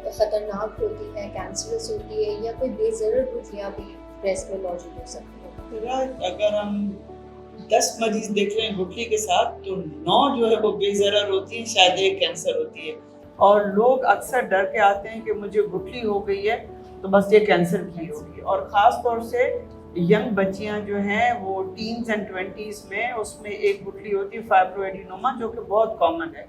खतरनाक होती है, कैंसरस होती है, या कोई बेज़रर गुठलियाँ भी ब्रेस्ट में मौजूद हो सकती हैं? अगर हम 10 मरीज देख रहे हैं गुठली के साथ तो 9 जो है वो बेज़रर होती हैं, शायद एक कैंसर होती है। और लोग अक्सर डर के आते हैं कि मुझे गुठली हो गई है तो बस ये कैंसर की होगी। और ख़ास तौर से यंग बच्चियां जो हैं वो टीन्स एंड 20s में, उसमें एक गुठली होती है फाइब्रोएडिनोमा, जो कि बहुत कॉमन है।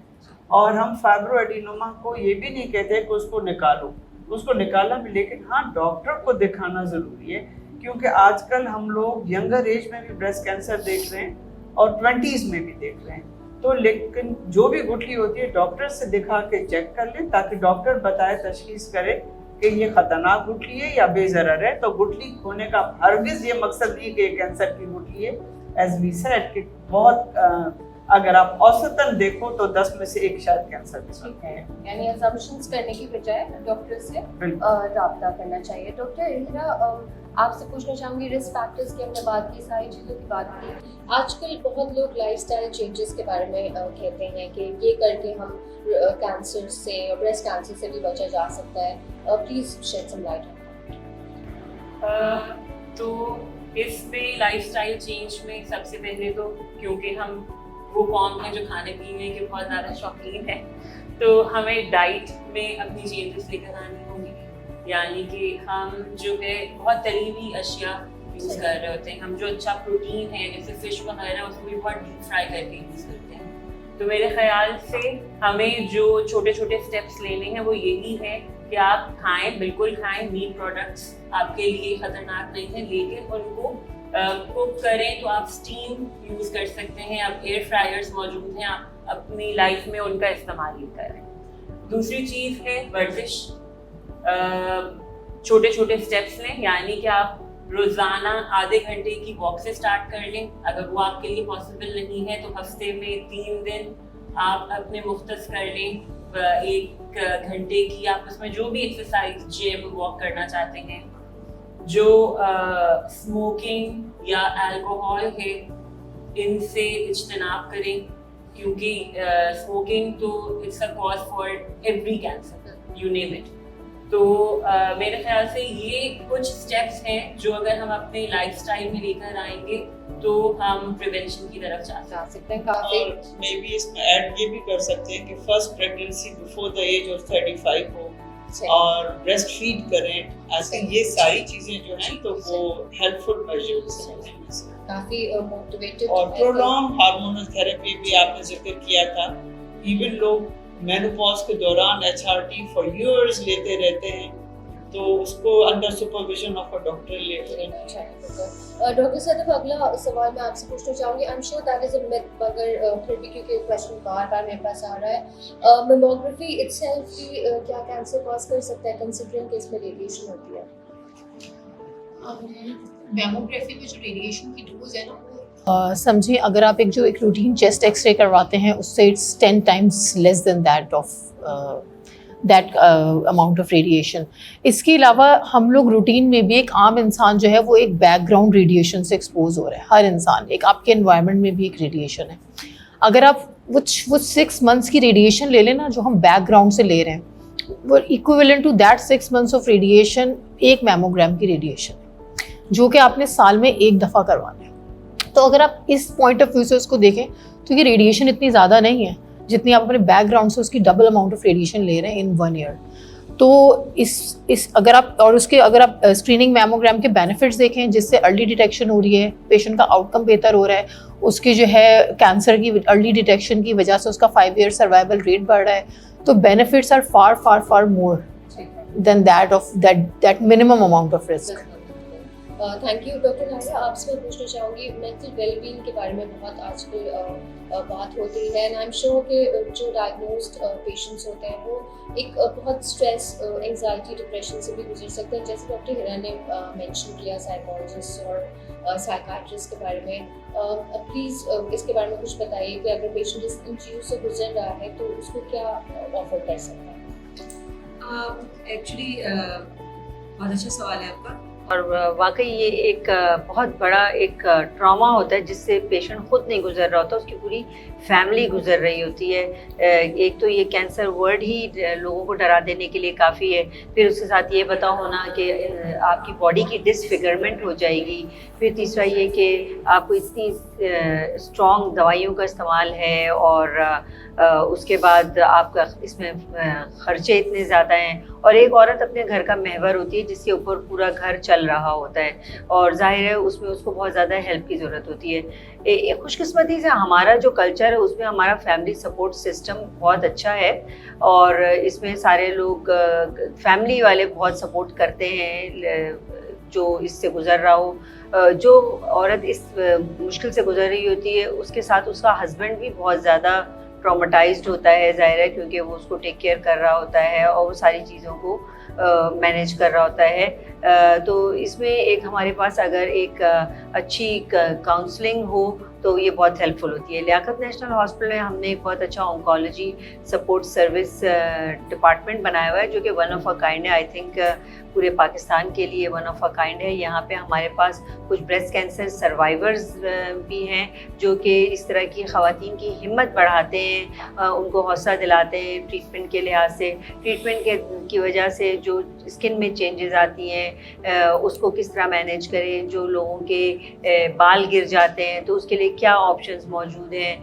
और हम फाइब्रोएडिनोमा को ये भी नहीं कहते कि उसको निकालो, उसको निकाला भी, लेकिन हाँ डॉक्टर को दिखाना ज़रूरी है, क्योंकि आजकल हम लोग यंगर एज में भी ब्रेस्ट कैंसर देख रहे हैं और 20s में भी देख रहे हैं। तो लेकिन जो भी गुठली होती है डॉक्टर से दिखा के चेक कर लें, ताकि डॉक्टर बताए, तशखीस करे कि ये खतरनाक गुठली है या बेज़रर है। तो गुठली होने का हरगिज़ ये मकसद नहीं कि ये कैंसर की गुठली है। एज वी सेड कि बहुत अगर आप औसतन देखो तो 10 में से 1 शायद कैंसर भी सकते हैं। यानी assumptions करने की बजाय डॉक्टर से राब्ता करना चाहिए। डॉक्टर हिरा, आपसे पूछना चाहूँगी, रिस्क फैक्टर्स की हमने बात की, सारी चीज़ों की बात की। आजकल बहुत लोग लाइफस्टाइल चेंजेस के बारे में कहते हैं कि ये करके हम कैंसर से, ब्रेस्ट कैंसर से भी बचा जा सकता है। Please shed some light. तो इस पे लाइफस्टाइल चेंज में सबसे पहले तो, क्योंकि हम वो कौम है जो खाने पीने के बहुत ज़्यादा शौकीन है, तो हमें डाइट में अपनी चेंजेस लेकर आनी होंगी। यानी कि हम जो है बहुत तली हुई अशिया यूज़ कर रहे होते हैं। हम जो अच्छा प्रोटीन है जैसे फ़िश वगैरह, उसको भी बहुत डीप फ्राई करके यूज़ करते हैं। तो मेरे ख़्याल से हमें जो छोटे छोटे स्टेप्स लेने हैं वो यही है कि आप खाएं, बिल्कुल खाएं। मीट प्रोडक्ट्स आपके लिए ख़तरनाक नहीं है, लेकिन उनको कुक करें तो आप स्टीम यूज़ कर सकते हैं। अब एयर फ्रायर्स मौजूद हैं, आप अपनी लाइफ में उनका इस्तेमाल ही करें। दूसरी चीज़ है वर्जिश। छोटे छोटे स्टेप्स लें, यानी कि आप रोज़ाना आधे घंटे की वॉक से स्टार्ट कर लें। अगर वो आपके लिए पॉसिबल नहीं है तो हफ्ते में 3 दिन आप अपने मुख्तस कर लें 1 घंटे की। आप उसमें जो भी एक्सरसाइज, जिम, वॉक करना चाहते हैं। जो स्मोकिंग या अल्कोहल है, इनसे इज्तनाब करें, क्योंकि स्मोकिंग तो it's a cause for every cancer, you name it. تو میرے خیال سے یہ کچھ اسٹیپس ہیں جو اگر ہم اپنے لائف اسٹائل میں لے کر آئیں گے تو ہم پریونشن کی طرف جا سکتے ہیں. کافی مے بی اس میں ایڈ یہ بھی کر سکتے ہیں کہ first pregnancy before the age of 35 ہو اور بریسٹ فیڈ کریں. ایسے یہ ساری چیزیں جو ہیں تو وہ ہیلپ فل میجرز ہیں. کافی موٹیویٹڈ. اور پرولونگ ہارمونل تھراپی بھی آپ نے ذکر کیا تھا. ایون لوگ مینوپاز کے دوران HRT فار ایئرز لیتے رہتے ہیں تو اس کو under supervision of a doctor لیتے ہیں. ڈاکٹر صدف اگلا سوال میں آپ سے پوچھنا چاہوں گی. I am sure that is a math مگر پھر بھی کیونکہ کویشچن بار بار میرے پاس آ رہا ہے, میموگرافی اٹ سیلف کیا کینسر کاز کر سکتا ہے کنسیڈرنگ کہ اس میں ریڈیشن ہوتی ہے؟ میموگرافی میں جو ریڈیشن کی ڈوز ہے نا, سمجھیں اگر آپ جو ایک روٹین چیسٹ ایکس رے کرواتے ہیں اس سے it's 10 times less than that amount of radiation. اس کے علاوہ ہم لوگ روٹین میں بھی ایک عام انسان جو ہے وہ ایک بیک گراؤنڈ ریڈیشن سے ایکسپوز ہو رہا ہے. ہر انسان ایک آپ کے انوائرمنٹ میں بھی ایک ریڈیشن ہے. اگر آپ وہ 6 months کی ریڈیشن لے لیں نا جو ہم بیک گراؤنڈ سے لے رہے ہیں, وہ equivalent to that 6 months of radiation ایک میموگرام کی ریڈیشن ہے جو کہ آپ نے سال میں ایک دفعہ کروانا ہے. تو اگر آپ اس پوائنٹ آف ویو سے اس کو دیکھیں تو یہ ریڈیشن اتنی زیادہ نہیں ہے جتنی آپ اپنے بیک گراؤنڈ سے اس کی ڈبل اماؤنٹ آف ریڈیشن لے رہے ہیں ان 1 year. تو اس اگر آپ اور اس کے اگر آپ اسکریننگ میموگرام کے بینیفٹس دیکھیں جس سے ارلی ڈیٹیکشن ہو رہی ہے, پیشنٹ کا آؤٹ کم بہتر ہو رہا ہے, اس کی جو ہے کینسر کی ارلی ڈیٹیکشن کی وجہ سے اس کا 5 year سروائیول ریٹ بڑھ رہا ہے, تو benefits are far far far more than that of that minimum amount of risk. Thank you doctor Naira. آپ سے میں پوچھنا چاہوں گی مینٹل ویل بینگ کے بارے میں بہت آج کل بات ہوتی ہے, اینڈ آئی ایم شیور کہ جو ڈائگنوزڈ پیشنٹس ہوتے ہیں وہ ایک بہت اسٹریس, انگزائٹی, ڈپریشن سے بھی گزر سکتے ہیں, جیسے ڈاکٹر ہیرا نے مینشن کیا سائیکالوجسٹ اور سائیکاٹرسٹ کے بارے میں. پلیز اس کے بارے میں کچھ بتائیے کہ اگر پیشنٹ ان چیزوں سے گزر رہا ہے تو اس کو کیا آفر کر سکتا ہے؟ ایکچولی بہت اچھا سوال ہے آپ کا, اور واقعی یہ ایک بہت بڑا ایک ٹراما ہوتا ہے جس سے پیشنٹ خود نہیں گزر رہا ہوتا, اس کی پوری فیملی گزر رہی ہوتی ہے. ایک تو یہ کینسر ورڈ ہی لوگوں کو ڈرا دینے کے لیے کافی ہے, پھر اس کے ساتھ یہ پتہ ہونا کہ آپ کی باڈی کی ڈسفگرمنٹ ہو جائے گی, پھر تیسرا یہ کہ آپ کو اتنی اسٹرانگ دوائیوں کا استعمال ہے, اور اس کے بعد آپ کا اس میں خرچے اتنے زیادہ ہیں, اور ایک عورت اپنے گھر کا محور ہوتی ہے جس کے اوپر پورا گھر چل رہا ہوتا ہے, اور ظاہر ہے اس میں اس کو بہت زیادہ ہیلپ کی ضرورت ہوتی ہے. خوش قسمتی سے ہمارا جو کلچر ہے اس میں ہمارا فیملی سپورٹ سسٹم بہت اچھا ہے, اور اس میں سارے لوگ فیملی والے بہت سپورٹ کرتے ہیں جو اس سے گزر رہا ہو. جو عورت اس مشکل سے گزر رہی ہوتی ہے اس کے ساتھ اس کا ہسبینڈ بھی بہت زیادہ ٹرامیٹائزڈ ہوتا ہے, ظاہر ہے, کیونکہ وہ اس کو ٹیک کیئر کر رہا ہوتا ہے اور وہ ساری چیزوں کو مینیج کر رہا ہوتا ہے. تو اس میں ایک ہمارے پاس اگر ایک اچھی کاؤنسلنگ ہو تو یہ بہت ہیلپ فل ہوتی ہے. لیاقت نیشنل ہاسپٹل میں ہم نے ایک بہت اچھا آنکالوجی سپورٹ سروس ڈپارٹمنٹ بنایا ہوا ہے جو کہ ون آف اے کائنڈ ہے. آئی تھنک پورے پاکستان کے لیے ون آف اے کائنڈ ہے. یہاں پہ ہمارے پاس کچھ بریسٹ کینسر سروائیورز بھی ہیں جو کہ اس طرح کی خواتین کی ہمت بڑھاتے ہیں, ان کو حوصلہ دلاتے ہیں ٹریٹمنٹ کے لحاظ سے. ٹریٹمنٹ کی وجہ سے جو اسکن میں چینجز آتی ہیں اس کو کس طرح مینیج کریں, جو لوگوں کے بال گر جاتے ہیں تو اس کے لیے کیا آپشنز موجود ہیں,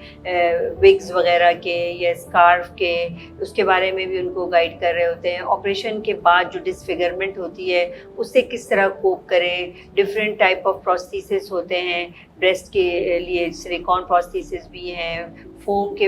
وگز وغیرہ کے یا اسکارف کے, اس کے بارے میں بھی ان کو گائیڈ کر رہے ہوتے ہیں. آپریشن کے بعد جو ڈسفگرمنٹ ہوتی ہے اس سے کس طرح کوپ کریں. ڈفرینٹ ٹائپ آف پروستھیسس ہوتے ہیں بریسٹ کے لیے, سلیکون پروستھیسس بھی ہیں, فوم کے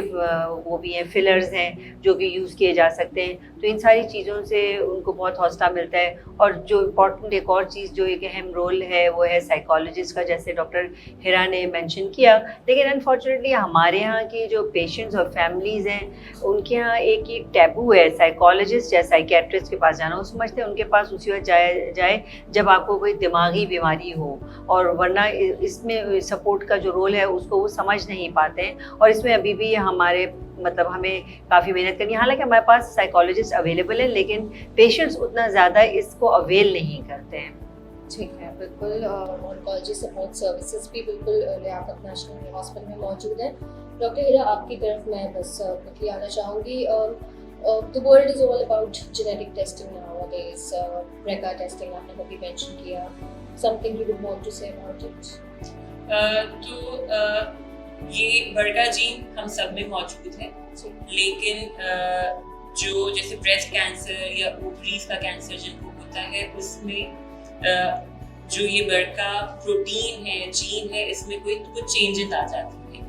وہ بھی ہیں, فلرز ہیں جو بھی یوز کیے جا سکتے ہیں. تو ان ساری چیزوں سے ان کو بہت حوصلہ ملتا ہے. اور جو امپورٹنٹ ایک اور چیز جو ایک اہم رول ہے وہ ہے سائیکالوجسٹ کا, جیسے ڈاکٹر ہیرا نے مینشن کیا. لیکن انفارچونیٹلی ہمارے یہاں کی جو پیشنٹس اور فیملیز ہیں ان کے یہاں ایک یہ ٹیبو ہے سائیکالوجسٹ یا سائیکیٹرسٹ کے پاس جانا. وہ سمجھتے ہیں ان کے پاس اسی وقت جائے جب آپ کو کوئی دماغی بیماری ہو, اور ورنہ اس میں سپورٹ کا جو رول ہے اس کو وہ سمجھ نہیں پاتے ہیں. اور اس میں ابھی بھی ہمارے مطلب ہمیں کافی محنت کرنی ہے. حالانکہ ہمارے پاس سائیکالوجسٹ اویلیبل ہیں لیکن پیشنٹس اتنا زیادہ اس کو اویل نہیں کرتے ہیں. ٹھیک ہے, بالکل. آنکالوجی سپورٹ سروسز بھی بالکل لیاقت نیشنل ہاسپٹل میں موجود ہیں. ڈاکٹر ہیرا آپ کی طرف میں بس quickly آنا چاہوں گی. the world is all about genetic testing nowadays. BRCA testing आपने कभी mention किया. Something you would want to say about it? तो ये BRCA जीन हम सब में मौजूद है, लेकिन जो जैसे ब्रेस्ट कैंसर या ओवरीज का कैंसर जिनको होता है, उसमें जो ये BRCA प्रोटीन है, जीन है, इसमें कुछ चेंजेस आ जाती हैं.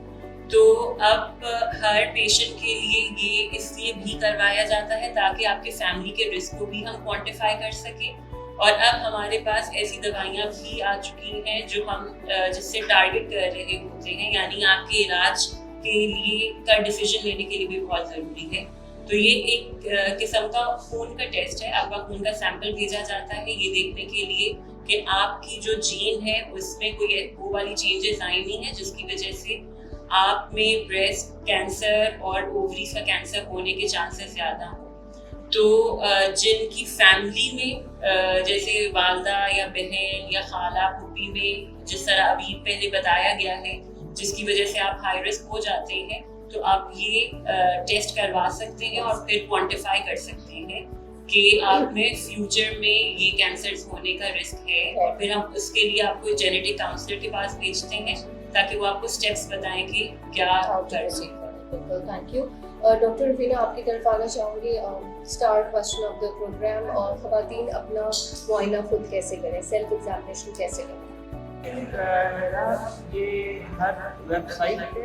तो अब हर पेशेंट के लिए ये इसलिए भी करवाया जाता है ताकि आपके फैमिली के रिस्क को भी हम क्वांटिफाई कर सकें. और अब हमारे पास ऐसी दवाइयाँ भी आ चुकी हैं जो हम जिससे टारगेट कर रहे होते हैं, यानी आपके इलाज के लिए का डिसीजन लेने के लिए भी बहुत ज़रूरी है. तो ये एक किस्म का खून का टेस्ट है. आपका खून का सैंपल भेजा जाता है ये देखने के लिए कि आपकी जो जीन है उसमें कोई वो वाली चेंजेस आई नहीं है जिसकी वजह से आप में ब्रेस्ट कैंसर और ओवरीज का कैंसर होने के चांसेस ज़्यादा हो. तो जिनकी फैमिली में जैसे वालदा या बहन या खाला फूफी में जिस तरह अभी पहले बताया गया है, जिसकी वजह से आप हाई रिस्क हो जाते हैं, तो आप ये टेस्ट करवा सकते हैं और फिर क्वांटिफाई कर सकते हैं कि आप में फ्यूचर में ये कैंसर्स होने का रिस्क है. और फिर हम उसके लिए आपको जेनेटिक काउंसलर के पास भेजते हैं ताकि वो आपको स्टेप्स बताएं कि क्या कर सकते हैं. Thank you. डॉक्टर रफीना, आपकी तरफ आना चाहूँगी. Star question of the program, और ख़वातीन अपना मुआयना खुद कैसे करें, सेल्फ एग्जामिनेशन कैसे करें? ये हर वेबसाइट पे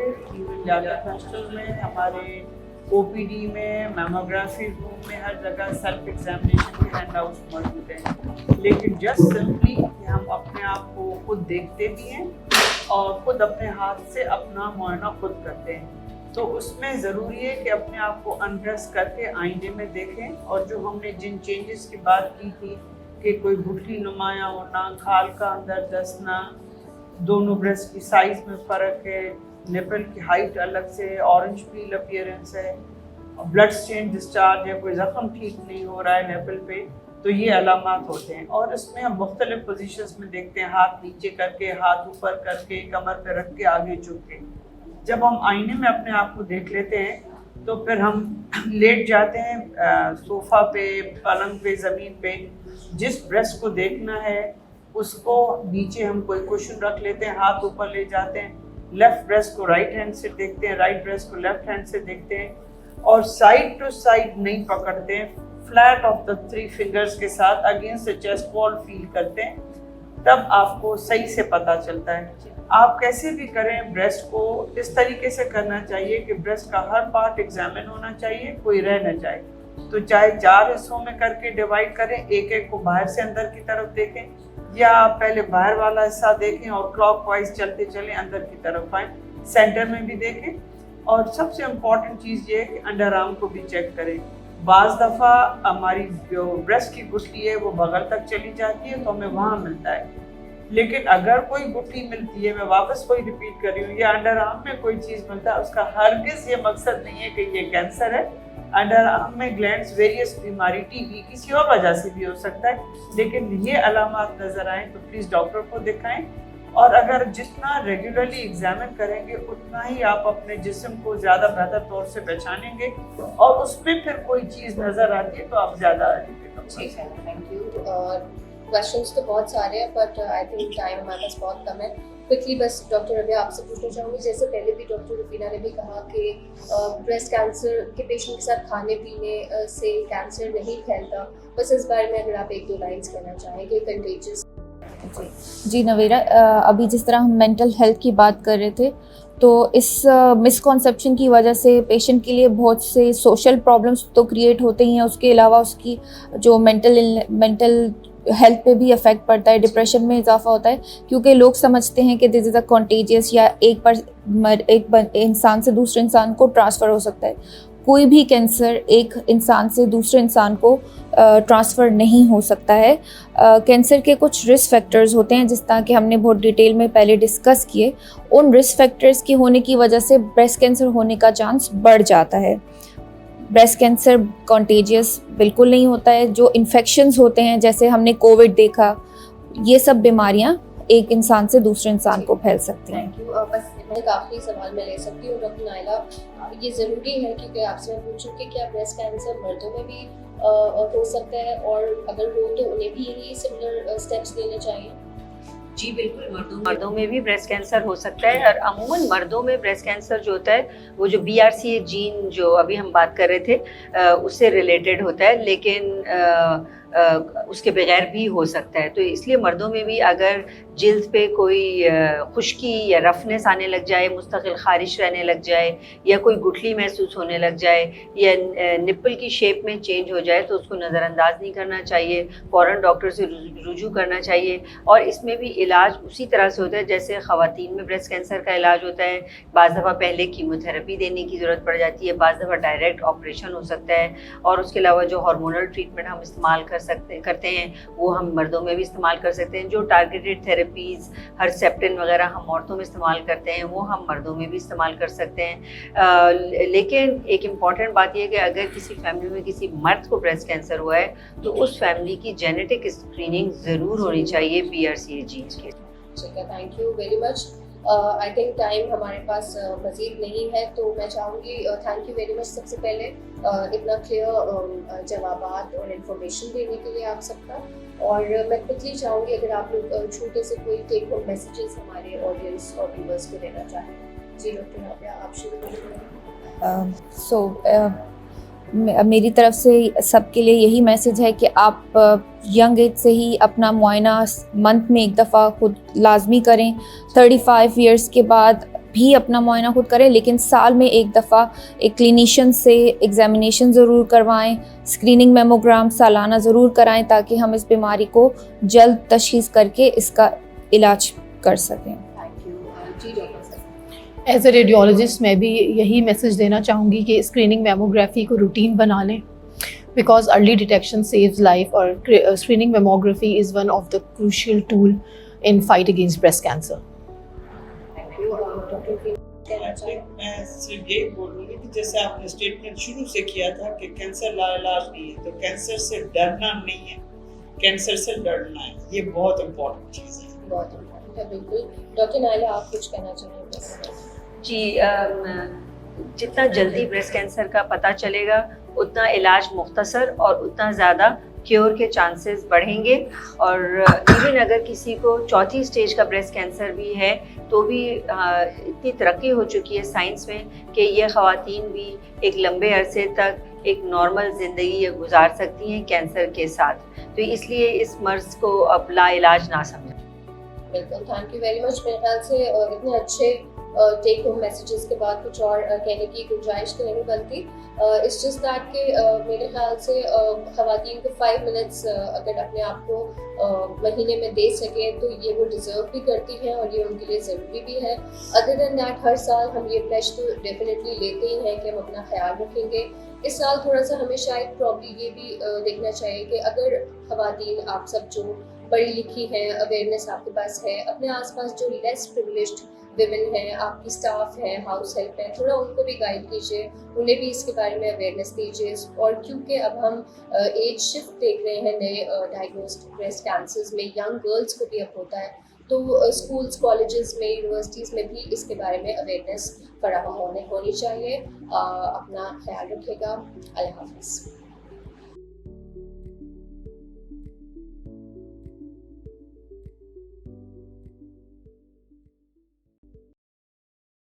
हॉस्पिटल में, हमारे OPD में, मैमोग्राफी रूम में, हर जगह सेल्फ एग्जामिनेशन के हैंड आउट्स मौजूद हैं. लेकिन जस्ट सिंपली कि हम अपने आप को खुद देखते भी हैं और खुद अपने हाथ से अपना मुआयना खुद करते हैं. तो उसमें ज़रूरी है कि अपने आप को अनड्रेस करके आईने में देखें, और जो हमने जिन चेंजेस की बात की थी कि कोई गुठली नुमाया होना, खाल का अंदर दसना, दोनों ब्रेस्ट की साइज़ में फ़र्क है, निपल की हाइट अलग से, ऑरेंज पील अपीयरेंस है, ब्लड स्टेन डिस्चार्ज है, कोई ज़ख्म ठीक नहीं हो रहा है निपल पे, तो ये अलामात होते हैं. और इसमें हम मुख्तलिफ पोजीशंस में देखते हैं, हाथ नीचे करके, हाथ ऊपर करके, कमर पे रख के, आगे झुक के. जब हम आईने में अपने आप को देख लेते हैं तो फिर हम लेट जाते हैं सोफ़ा पे, पलंग पे, ज़मीन पे. जिस ब्रेस्ट को देखना है उसको नीचे हम कोई कुशन रख लेते हैं, हाथ ऊपर ले जाते हैं, लेफ़्ट ब्रेस्ट को राइट हैंड से देखते हैं, राइट ब्रेस्ट को लेफ़्ट हैंड से देखते हैं, और साइड टू साइड नहीं पकड़ते हैं, फ्लैट ऑफ द 3 फिंगर्स के साथ against the chest wall feel करते हैं. तब आपको सही से पता चलता है. आप कैसे भी करें, ब्रेस्ट को इस तरीके से करना चाहिए कि ब्रेस्ट का हर पार्ट एग्जामिन होना चाहिए, कोई रह न जाए. तो चाहे 4 हिस्सों में करके डिवाइड करें, एक एक को बाहर से अंदर की तरफ देखें, या पहले बाहर वाला हिस्सा देखें और क्लॉकवाइज चलते चलें अंदर की तरफ आएँ, सेंटर में भी देखें. और सबसे इम्पॉर्टेंट चीज़ ये है कि अंडर आर्म को भी चेक करें. बाज़ दफ़ा हमारी जो ब्रेस्ट की गुठली है वो बगल तक चली जाती है तो हमें वहाँ मिलता है, लेकिन अगर कोई गुठली मिलती है, मैं वापस वही रिपीट कर रही हूँ, या अंडर आर्म में कोई चीज़ मिलता है, उसका हरगिज़ ये मकसद नहीं है कि ये कैंसर है. अंडर आर्म में ग्लैंड्स वेरियस बीमारी, टीबी, किसी और वजह से भी हो सकता है, लेकिन ये अलामात नज़र आएँ तो प्लीज़ डॉक्टर को दिखाएं. और अगर जितना रेगुलरली एग्जामिन करेंगे उतना ही आप अपने जिस्म को ज़्यादा बेहतर तौर से पहचानेंगे, और उसमें फिर कोई चीज़ नज़र आती है तो आप ज़्यादा. ठीक है, थैंक यू. क्वेश्चंस तो बहुत सारे हैं, बट आई थिंक टाइम हमारे पास बहुत कम है. क्विकली बस डॉक्टर रबिया आपसे पूछना चाहूँगी, जैसे पहले भी डॉक्टर रफीना ने भी कहा कि ब्रेस्ट कैंसर के पेशेंट के साथ खाने पीने से कैंसर नहीं फैलता, बस इस बारे में अगर आप 1-2 लाइन्स कहना चाहें कि कंटेजियस. जी नवीरा, अभी जिस तरह हम मेंटल हेल्थ की बात कर रहे थे, तो इस मिसकॉन्सेप्शन की वजह से पेशेंट के लिए बहुत से सोशल प्रॉब्लम्स तो क्रिएट होते ही हैं, उसके अलावा उसकी जो मेंटल हेल्थ पे भी इफ़ेक्ट पड़ता है, डिप्रेशन में इजाफा होता है, क्योंकि लोग समझते हैं कि दिस इज़ अ कॉन्टेजियस, या एक इंसान से दूसरे इंसान को ट्रांसफ़र हो सकता है. कोई भी कैंसर एक इंसान से दूसरे इंसान को ट्रांसफ़र नहीं हो सकता है. कैंसर के कुछ रिस्क फैक्टर्स होते हैं, जिस तरह कि हमने बहुत डिटेल में पहले डिस्कस किए. उन रिस्क फैक्टर्स की होने की वजह से ब्रेस्ट कैंसर होने का चांस बढ़ जाता है. ब्रेस्ट कैंसर कॉन्टेजियस बिल्कुल नहीं होता है. जो इन्फेक्शंस होते हैं, जैसे हमने कोविड देखा, ये सब बीमारियां एक इंसान से दूसरे इंसान को फैल सकती हैं. Thank you. बस एक आखिरी सवाल मैं ले सकती हूँ डॉक्टर नायला, ये ज़रूरी है कि आपसे मैं पूछूं कि क्या ब्रेस्ट कैंसर मर्दों में भी हो सकता है, और अगर हो तो उन्हें भी यही सिमिलर स्टेप्स लेने चाहिए? जी बिल्कुल, मर्दों में भी ब्रेस्ट कैंसर हो सकता है, और अमूमन मर्दों में ब्रेस्ट कैंसर जो होता है वो जो BRCA जीन जो अभी हम बात कर रहे थे उससे रिलेटेड होता है, लेकिन उसके बगैर भी हो सकता है. तो इसलिए मर्दों में भी अगर जिल्द पे कोई खुश्की या रफनेस आने लग जाए, मुस्तकिल खारिश रहने लग जाए, या कोई गुठली महसूस होने लग जाए, या निप्पल की शेप में चेंज हो जाए, तो उसको नज़रअंदाज नहीं करना चाहिए, फ़ौरन डॉक्टर से रुजू करना चाहिए. और इसमें भी इलाज उसी तरह से होता है जैसे ख़वातीन में ब्रेस्ट कैंसर का इलाज होता है. बाज़ दफ़ा पहले कीमोथेरेपी देने की ज़रूरत पड़ जाती है, बाज़ दफ़ा डायरेक्ट ऑपरेशन हो सकता है, और उसके अलावा जो हार्मोनल ट्रीटमेंट हम इस्तेमाल करते हैं वो हम मर्दों में भी इस्तेमाल कर सकते हैं. जो टारगेटेड थेरेपीज़ हर्सेप्टिन वगैरह हम औरतों में इस्तेमाल करते हैं वो हम मर्दों में भी इस्तेमाल कर सकते हैं. लेकिन एक इम्पॉर्टेंट बात यह है कि अगर किसी फैमिली में किसी मर्द को ब्रेस्ट कैंसर हुआ है तो उस फैमिली की जेनेटिक स्क्रीनिंग ज़रूर होनी चाहिए BRCA जीन के. ठीक है, thank you very much. I think time हमारे पास मज़ीद नहीं है, तो मैं चाहूँगी थैंक यू वेरी मच सबसे पहले इतना क्लियर जवाबात और इन्फॉर्मेशन देने के लिए आप सबका. और मैं क्विकली चाहूँगी अगर आप लोग छोटे से कोई टेक होम मैसेजेस हमारे ऑडियंस और व्यूअर्स को देना चाहें. जी डॉक्टर नाबिया, आप शुरू करें. मेरी तरफ से सबके लिए यही मैसेज है कि आप यंग एज से ही अपना मुआयना मंथ में एक दफ़ा खुद लाजमी करें. 35 इयर्स के बाद भी अपना मुआयना खुद करें, लेकिन साल में एक दफ़ा एक क्लिनिशियन से एग्जामिनेशन ज़रूर करवाएं. स्क्रीनिंग मेमोग्राम सालाना ज़रूर कराएं ताकि हम इस बीमारी को जल्द तशख़ीस करके इसका इलाज कर सकें. Thank you. जी डॉक्टर साहब. एज ए रेडियोलॉजिस्ट मैं भी यही मैसेज देना चाहूँगी कि स्क्रीनिंग मेमोग्राफी को रूटीन बना लें, because early detection saves life, और screening mammography is one of the crucial tool in fight against breast cancer. Thank you. Doctor मैं सिर्फ यही बोलूँगी कि जैसे आपने स्टेटमेंट शुरू से किया था कि कैंसर लाइलाज नहीं है, तो कैंसर से डरना नहीं है, कैंसर से लड़ना है. ये बहुत इम्पोर्टेंट चीज़ है. बहुत इम्पोर्टेंट है. बिल्कुल. डॉक्टर नायला, आप कुछ कहना चाहेंगे? जी, जितना जल्दी ब्रेस्ट कैंसर का पता चलेगा उतना इलाज मुख्तसर और उतना ज़्यादा क्योर के चांसेस बढ़ेंगे. और इवन अगर किसी को चौथी स्टेज का ब्रेस्ट कैंसर भी है तो भी इतनी तरक्की हो चुकी है साइंस में कि ये ख़वातीन भी एक लंबे अरसे तक एक नॉर्मल ज़िंदगी गुजार सकती हैं कैंसर के साथ. तो इसलिए इस मर्ज़ को अब लाइलाज ना समझें. बिल्कुल. Thank you very much. मेरे ख्याल से इतने अच्छे टेक होम मैसेजेस के बाद कुछ और कहने की गुंजाइश तो नहीं बनती. इट्स जस्ट दैट कि मेरे ख्याल से ख़वातीन को 5 मिनट्स अगर अपने आप को महीने में दे सके तो ये वो डिज़र्व भी करती हैं, और ये उनके लिए ज़रूरी भी है. अदर दैन दैट हर साल हम ये प्लेज तो डेफिनेटली लेते ही हैं कि हम अपना ख्याल रखेंगे. इस साल थोड़ा सा हमें शायद प्रॉब्ली ये भी देखना चाहिए कि अगर ख़वातीन आप सब जो पढ़ी लिखी हैं, अवेयरनेस आपके पास है, अपने आसपास जो लेस प्रिविलेज्ड विमेन हैं, आपकी स्टाफ हैं, हाउस हेल्प है, थोड़ा उनको भी गाइड कीजिए, उन्हें भी इसके बारे में अवेयरनेस दीजिए. और क्योंकि अब हम एज शिफ्ट देख रहे हैं नए डायग्नोस्ड ब्रेस्ट कैंसर्स में, यंग गर्ल्स को भी अब होता है, तो स्कूल्स, कॉलेजेस में, यूनिवर्सिटीज़ में भी इसके बारे में अवेयरनेस फराहम होनी चाहिए. अपना ख्याल रखिएगा. अल्लाह हाफ़िज़.